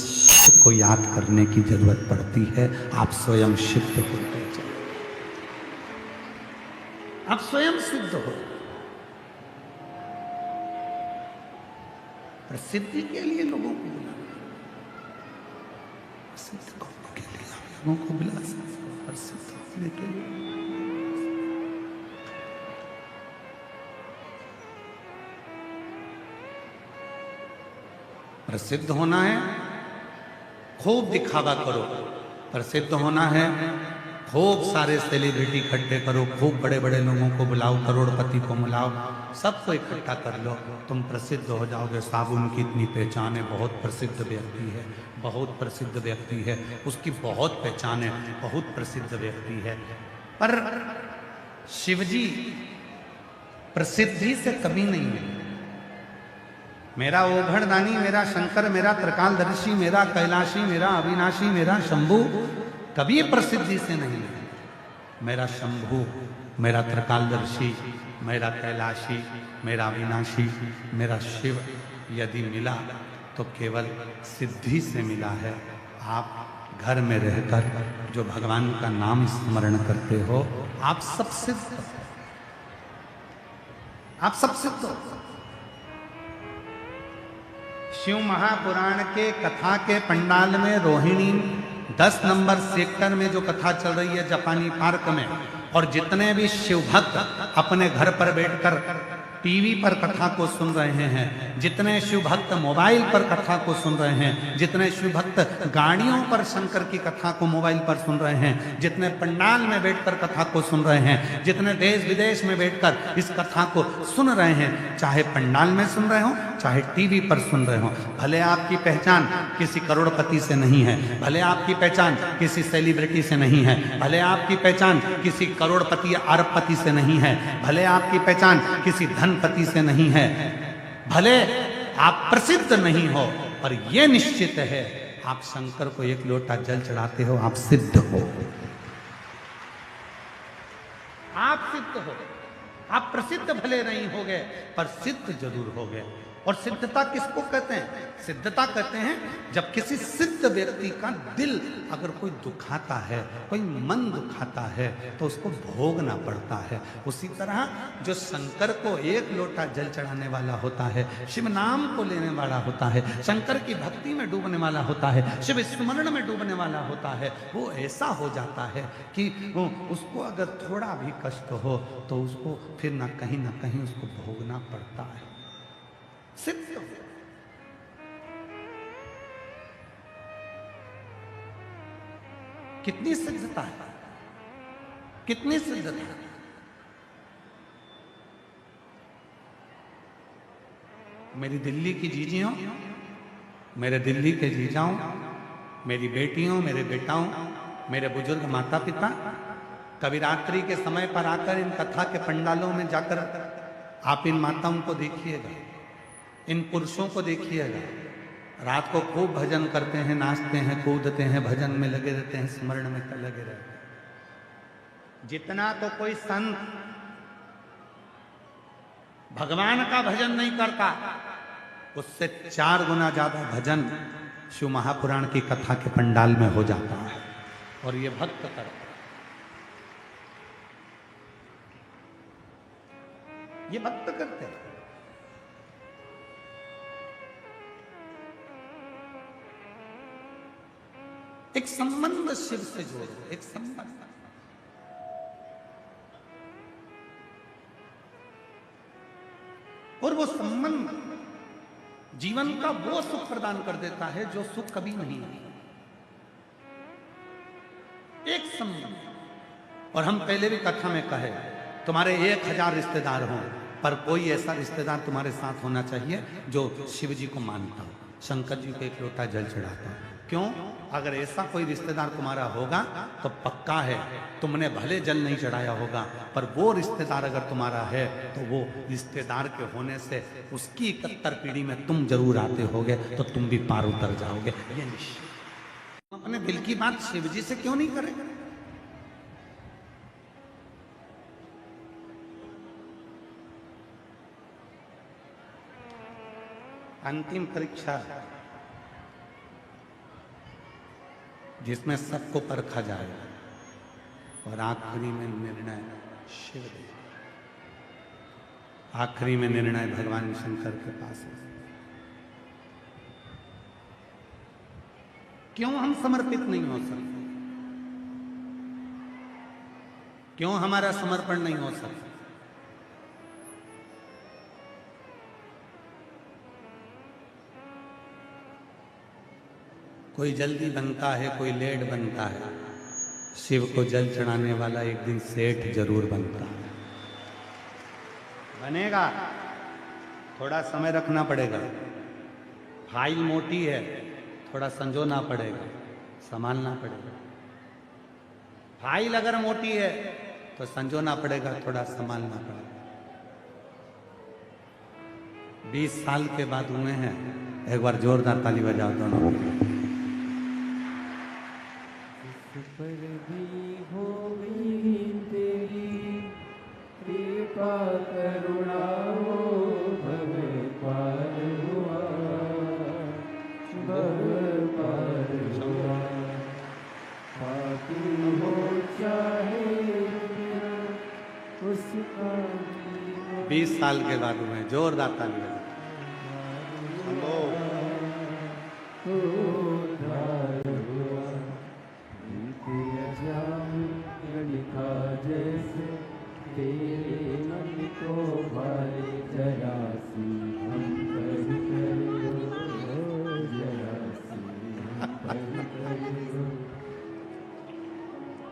को याद करने की जरूरत पड़ती है। आप स्वयं सिद्ध होते चले, आप स्वयं सिद्ध हो। प्रसिद्धि के लिए लोगों को बुलाना, सिद्ध करने के लिए आप लोगों को बुला सकते हो, प्रसिद्ध होने के लिए। प्रसिद्ध होना है, खूब दिखावा करो। प्रसिद्ध होना है, खूब सारे सेलिब्रिटी इकट्ठे करो, खूब बड़े बड़े लोगों को बुलाओ, करोड़पति को बुलाओ, सबको इकट्ठा कर लो, तुम प्रसिद्ध हो जाओगे। साबुन की इतनी पहचान है, बहुत प्रसिद्ध व्यक्ति है, बहुत प्रसिद्ध व्यक्ति है, उसकी बहुत पहचान है, बहुत प्रसिद्ध व्यक्ति है। पर शिवजी प्रसिद्धि से कभी नहीं है। मेरा ओघड़दानी, मेरा शंकर, मेरा त्रिकालदर्शी, मेरा कैलाशी, मेरा अविनाशी, मेरा शंभू कभी प्रसिद्धि से नहीं है। मेरा शंभू, मेरा त्रिकालदर्शी, मेरा कैलाशी, मेरा अविनाशी, मेरा शिव यदि मिला तो केवल सिद्धि से मिला है। आप घर में रहकर जो भगवान का नाम स्मरण करते हो, आप सब सिद्ध हो, आप सब सिद्ध हो। शिव महापुराण के कथा के पंडाल में रोहिणी 10 नंबर सेक्टर में जो कथा चल रही है जापानी पार्क में, और जितने भी शिव भक्त अपने घर पर बैठकर टीवी पर कथा को सुन रहे हैं, जितने शिव भक्त मोबाइल पर कथा को सुन रहे हैं, जितने शिव भक्त गाड़ियों पर शंकर की कथा को मोबाइल पर सुन रहे हैं, जितने पंडाल में बैठकर कथा को सुन रहे हैं, जितने देश विदेश में बैठकर इस कथा को सुन रहे हैं, चाहे पंडाल में सुन रहे हो, चाहे टीवी पर सुन रहे हो, भले आपकी पहचान किसी करोड़पति से नहीं है, भले आपकी पहचान किसी सेलिब्रिटी से नहीं है, भले आपकी पहचान किसी करोड़पति या अरबपति से नहीं है, भले आपकी पहचान किसी धनपति से नहीं है, भले आप प्रसिद्ध नहीं हो, पर यह निश्चित है आप शंकर को एक लोटा जल चढ़ाते हो, आप सिद्ध हो, आप सिद्ध हो। आप प्रसिद्ध भले नहीं हो गए, पर सिद्ध जरूर हो गए। और सिद्धता किसको कहते हैं? सिद्धता कहते हैं जब किसी सिद्ध व्यक्ति का दिल अगर कोई दुखाता है, कोई मन दुखाता है, तो उसको भोगना पड़ता है। उसी तरह जो शंकर को एक लोटा जल चढ़ाने वाला होता है, शिव नाम को लेने वाला होता है, शंकर की भक्ति में डूबने वाला होता है, शिव स्मरण में डूबने वाला होता है, वो ऐसा हो जाता है कि उसको अगर थोड़ा भी कष्ट हो तो उसको फिर ना कहीं उसको भोगना पड़ता है। सिद्ध हो। कितनी सिद्धता है, कितनी सिद्धता है। मेरी दिल्ली की जीजियों, मेरे दिल्ली के जीजाओं, मेरी बेटियों, मेरे बेटाओं, मेरे बुजुर्ग माता पिता, कभी रात्रि के समय पर आकर इन कथा के पंडालों में जाकर आप इन माताओं को देखिएगा, इन पुरुषों को देखिएगा, रात को खूब भजन करते हैं, नाचते हैं, कूदते हैं, भजन में लगे रहते हैं, स्मरण में लगे रहते हैं। जितना तो कोई संत भगवान का भजन नहीं करता, उससे 4 गुना ज्यादा भजन शिव महापुराण की कथा के पंडाल में हो जाता है। और ये भक्त करता है, ये भक्त करते हैं। एक संबंध शिव से जोड़ो, एक संबंध। और वो संबंध जीवन का वो सुख प्रदान कर देता है जो सुख कभी नहीं है। एक संबंध। और हम पहले भी कथा में कहे, तुम्हारे 1000 रिश्तेदार हों, पर कोई ऐसा रिश्तेदार तुम्हारे साथ होना चाहिए जो शिव जी को मानता हो, शंकर जी को एक लोटा जल चढ़ाता हो। क्यों? अगर ऐसा कोई रिश्तेदार तुम्हारा होगा तो पक्का है तुमने भले जल नहीं चढ़ाया होगा, पर वो रिश्तेदार अगर तुम्हारा है तो वो रिश्तेदार के होने से उसकी 71 पीढ़ी में तुम जरूर आते होगे, तो तुम भी पार उतर जाओगे। ये निश्चित। अपने दिल की बात शिव जी से क्यों नहीं करें? अंतिम परीक्षा जिसमें सबको परखा जाएगा और आखिरी में निर्णय शिव देगा। आखिरी में निर्णय भगवान शंकर के पास है। क्यों हम समर्पित नहीं हो सकते? क्यों हमारा समर्पण नहीं हो सकता? कोई जल्दी बनता है, कोई लेट बनता है। शिव को जल चढ़ाने वाला एक दिन सेठ जरूर बनता है। बनेगा, थोड़ा समय रखना पड़ेगा। फाइल मोटी है, थोड़ा संजोना पड़ेगा, संभालना पड़ेगा। फाइल अगर मोटी है तो संजोना पड़ेगा, थोड़ा संभालना पड़ेगा। 20 साल के बाद हुए हैं। एक बार जोरदार ताली बजाओ दोनों। पर भी होगी तेरी कृपा करुणा हो, भव पार हुआ, भव पार हुआ। पापी हो चाहे उसका 20 साल के बाद हुए। जोरदार ताली बजाओ। लिखा जैसे तेरे मन को भाई जरा सी हम पर करो, जरा सी हम पर करो।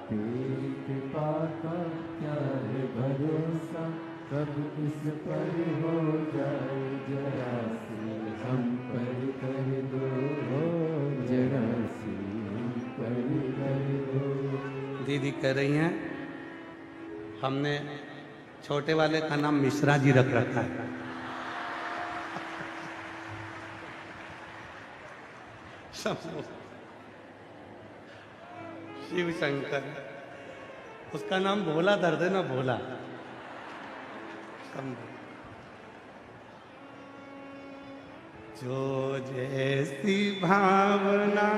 तेरी कृपा का क्या है भरोसा, कब इस पर हो जाए, जरा सी हम पर कर दो, जरा सी हम पर कर दो। दीदी कह रही हैं हमने छोटे वाले का नाम मिश्रा जी रख रखा है। शिव शंकर, उसका नाम भोला दर्द है ना, भोला। जो जैसी भावना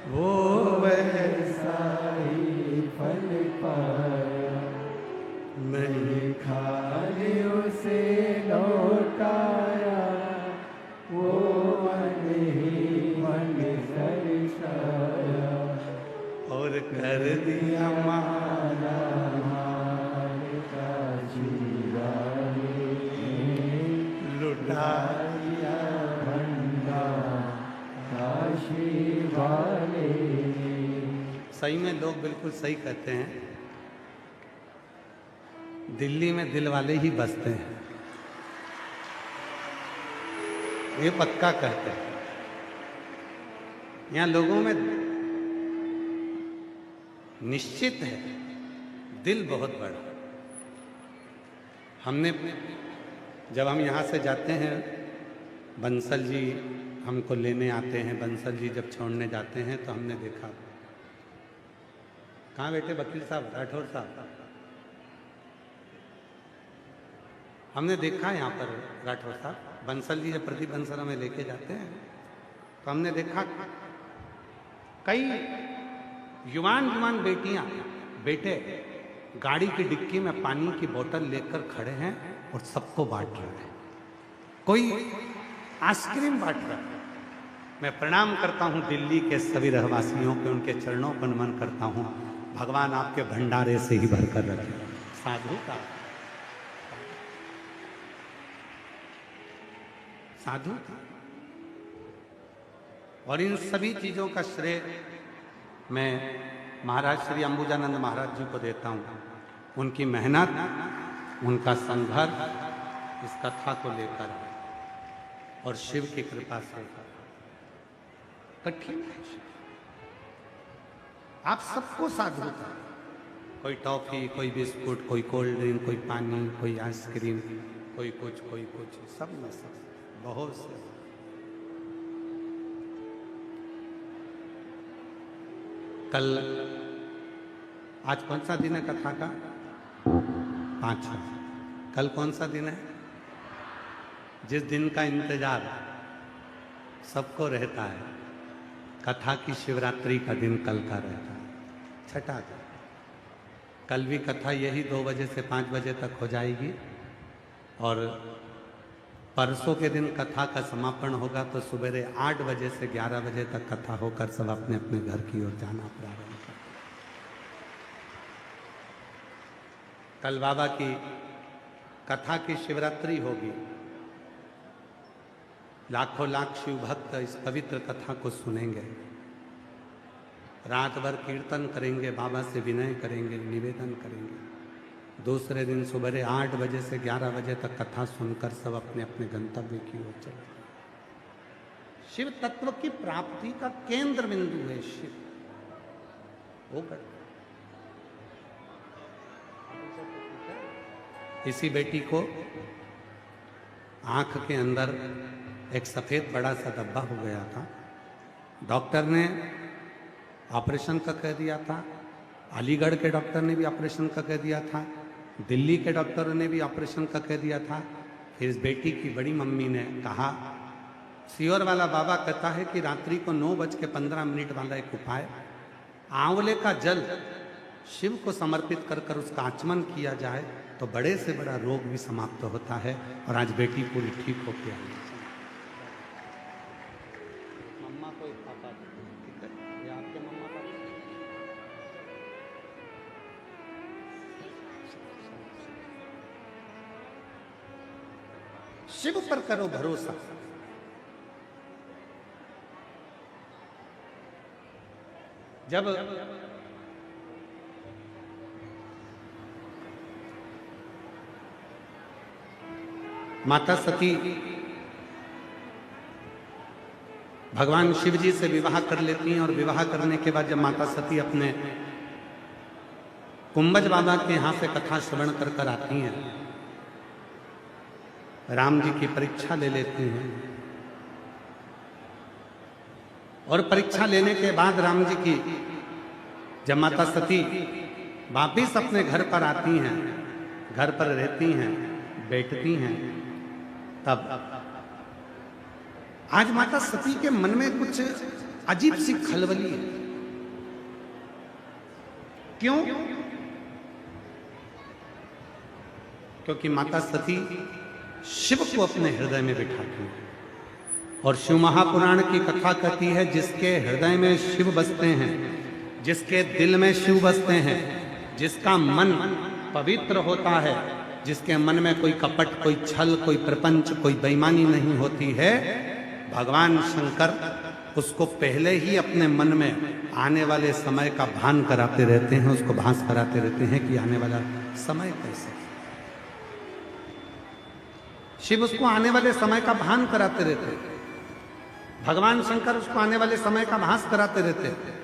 वो वैसा ही फल पाया, नहीं खाली उसे लौटाया, वो मन ही मन दर्शाया, और कर दिया माला माल का जीवाने, लुटा दिया भंडार काशी वाले। सही में लोग बिल्कुल सही कहते हैं, दिल्ली में दिल वाले ही बसते हैं। ये पक्का कहते हैं। यहाँ लोगों में निश्चित है दिल बहुत बड़ा। हमने जब हम यहाँ से जाते हैं, बंसल जी हमको लेने आते हैं, बंसल जी जब छोड़ने जाते हैं तो हमने देखा। कहाँ बैठे वकील साहब, राठौर साहब? हमने देखा यहाँ पर राठौर साहब, बंसल जी जब प्रदीप बंसल हमें लेके जाते हैं तो हमने देखा कई युवान बेटियां बेटे गाड़ी की डिक्की में पानी की बोतल लेकर खड़े हैं और सबको बांट रहे हैं। कोई आइसक्रीम बांट रहा है। मैं प्रणाम करता हूं दिल्ली के सभी रहवासियों के, उनके चरणों पर नमन करता हूं। भगवान आपके भंडारे से ही भरकर रखे। साधु का साधु था। और इन सभी चीजों का श्रेय मैं महाराज श्री अंबुजानंद महाराज जी को देता हूं। उनकी मेहनत, उनका संघर्ष इस कथा को लेकर और शिव की कृपा से कठिन है। आप सबको साधु था। कोई टॉफी, कोई बिस्कुट, कोई कोल्ड ड्रिंक, कोई पानी, कोई आइसक्रीम, कोई कुछ, सब में सब बहुत से। कल, आज कौन सा दिन है कथा का? 5। कल कौन सा दिन है? जिस दिन का इंतजार सबको रहता है, कथा की शिवरात्रि का दिन कल का रहता है, छठा का। कल भी कथा यही 2 बजे से 5 बजे तक हो जाएगी और परसों के दिन कथा का समापन होगा तो सुबह 8 बजे से 11 बजे तक कथा होकर सब अपने अपने घर की ओर जाना प्रारंभ कर। कल बाबा की कथा की शिवरात्रि होगी। लाखों लाख शिव भक्त इस पवित्र कथा को सुनेंगे, रात भर कीर्तन करेंगे, बाबा से विनय करेंगे, निवेदन करेंगे। दूसरे दिन सुबह 8 बजे से 11 बजे तक कथा सुनकर सब अपने अपने गंतव्य की ओर चले। शिव तत्व की प्राप्ति का केंद्र बिंदु है शिव। वो कर इसी बेटी को आंख के अंदर एक सफेद बड़ा सा धब्बा हो गया था। डॉक्टर ने ऑपरेशन का कह दिया था, अलीगढ़ के डॉक्टर ने भी ऑपरेशन का कह दिया था, दिल्ली के डॉक्टरों ने भी ऑपरेशन का कह दिया था। फिर इस बेटी की बड़ी मम्मी ने कहा, सियोर वाला बाबा कहता है कि रात्रि को 9:15 वाला एक उपाय, आंवले का जल शिव को समर्पित कर कर उसका आचमन किया जाए तो बड़े से बड़ा रोग भी समाप्त होता है। और आज बेटी पूरी ठीक हो गया। मम्मा को एक पापा, ठीक है, ये आपके मम्मा पापा। शिव पर करो भरोसा। जब माता सती भगवान शिव जी से विवाह कर लेती हैं और विवाह करने के बाद जब माता सती अपने कुंभज बाबा के यहाँ से कथा श्रवण कर कर आती हैं, राम जी की परीक्षा ले लेती हैं और परीक्षा लेने के बाद राम जी की जब माता सती वापिस अपने घर पर आती हैं, घर पर रहती हैं, बैठती हैं, तब आज माता सती के मन में कुछ अजीब सी खलबली है। क्यों? क्योंकि माता सती शिव को अपने हृदय में बिठाती है और शिव महापुराण की कथा कहती है, जिसके हृदय में शिव बसते हैं, जिसके दिल में शिव बसते हैं, जिसका मन पवित्र होता है, जिसके मन में कोई कपट, कोई छल, कोई प्रपंच, कोई बेईमानी नहीं होती है, भगवान शंकर उसको पहले ही अपने मन में आने वाले समय का भान कराते रहते हैं, उसको भास कराते रहते हैं कि आने वाला समय कैसे। शिव उसको आने वाले समय का भान कराते रहते हैं, भगवान शंकर उसको आने वाले समय का भास कराते रहते हैं,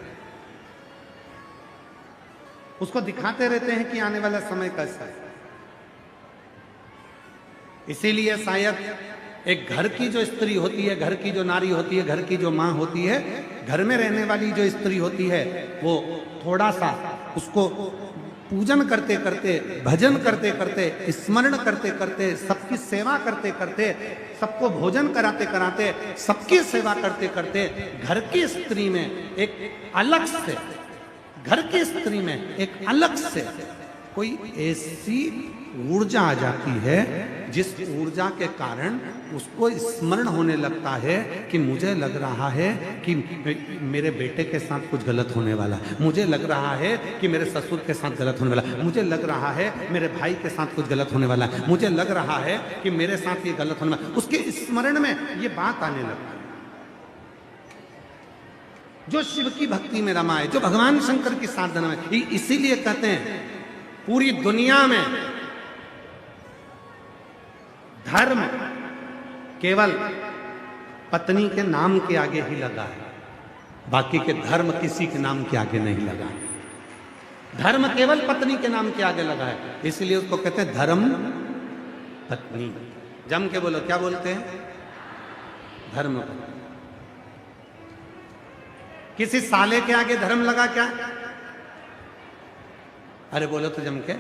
उसको दिखाते रहते हैं कि आने वाला समय कैसा है। इसीलिए शायद एक घर की जो स्त्री होती है, घर की जो नारी होती है, घर की जो माँ होती है, घर में रहने वाली जो स्त्री होती है, वो थोड़ा सा उसको पूजन करते करते, भजन करते करते, स्मरण करते करते, सबकी सेवा करते करते, सबको भोजन कराते कराते, सबकी सेवा करते करते, घर की स्त्री में एक अलग से, घर की स्त्री में एक अलग से कोई ऐसी ऊर्जा आ जाती है जिस ऊर्जा के कारण उसको स्मरण होने लगता है कि मुझे लग रहा है कि मेरे बेटे के साथ कुछ गलत होने वाला, मुझे लग रहा है कि मेरे ससुर के साथ गलत होने वाला, मुझे लग रहा है मेरे भाई के साथ कुछ गलत होने वाला, मुझे लग रहा है कि मेरे साथ ये गलत होने वाला। उसके स्मरण में ये बात आने लगती है। जो शिव की भक्ति में रमा है, जो भगवान शंकर की साधना में, इसीलिए कहते हैं पूरी दुनिया में धर्म केवल पत्नी के नाम के आगे ही लगा है, बाकी के धर्म किसी के नाम के आगे नहीं लगा। धर्म केवल पत्नी के नाम के आगे लगा है, इसलिए उसको कहते हैं धर्म पत्नी। जम के बोलो, क्या बोलते हैं? धर्म पत्नी। किसी साले के आगे धर्म लगा क्या? अरे बोलो तो जम के।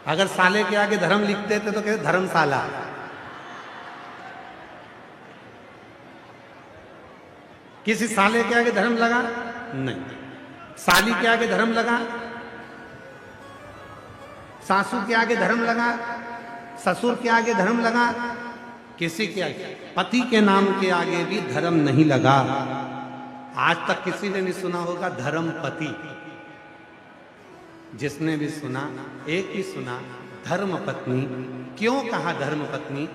अगर साले के आगे धर्म लिखते थे तो कहते धर्मशाला। किसी साले के आगे धर्म लगा? नहीं। साली के आगे धर्म लगा? सासू के आगे धर्म लगा? ससुर के आगे धर्म लगा? किसी के आगे, पति के नाम के आगे भी धर्म नहीं लगा। आज तक किसी ने नहीं सुना होगा धर्म पति। जिसने भी सुना, एक ही सुना, धर्म पत्नी। क्यों कहा धर्म पत्नी?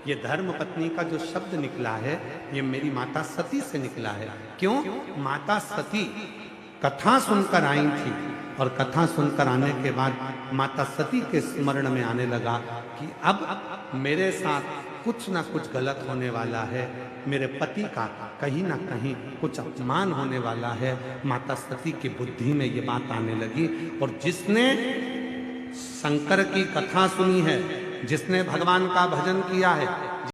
ये धर्म पत्नी का जो शब्द निकला है, ये मेरी माता सती से निकला है। क्यों? माता सती कथा सुनकर आई थी, और कथा सुनकर आने के बाद माता सती के स्मरण में आने लगा कि अब मेरे साथ कुछ ना कुछ गलत होने वाला है, मेरे पति का कहीं ना कहीं कुछ अपमान होने वाला है। माता सती की बुद्धि में ये बात आने लगी, और जिसने शंकर की कथा सुनी है, जिसने भगवान का भजन किया है,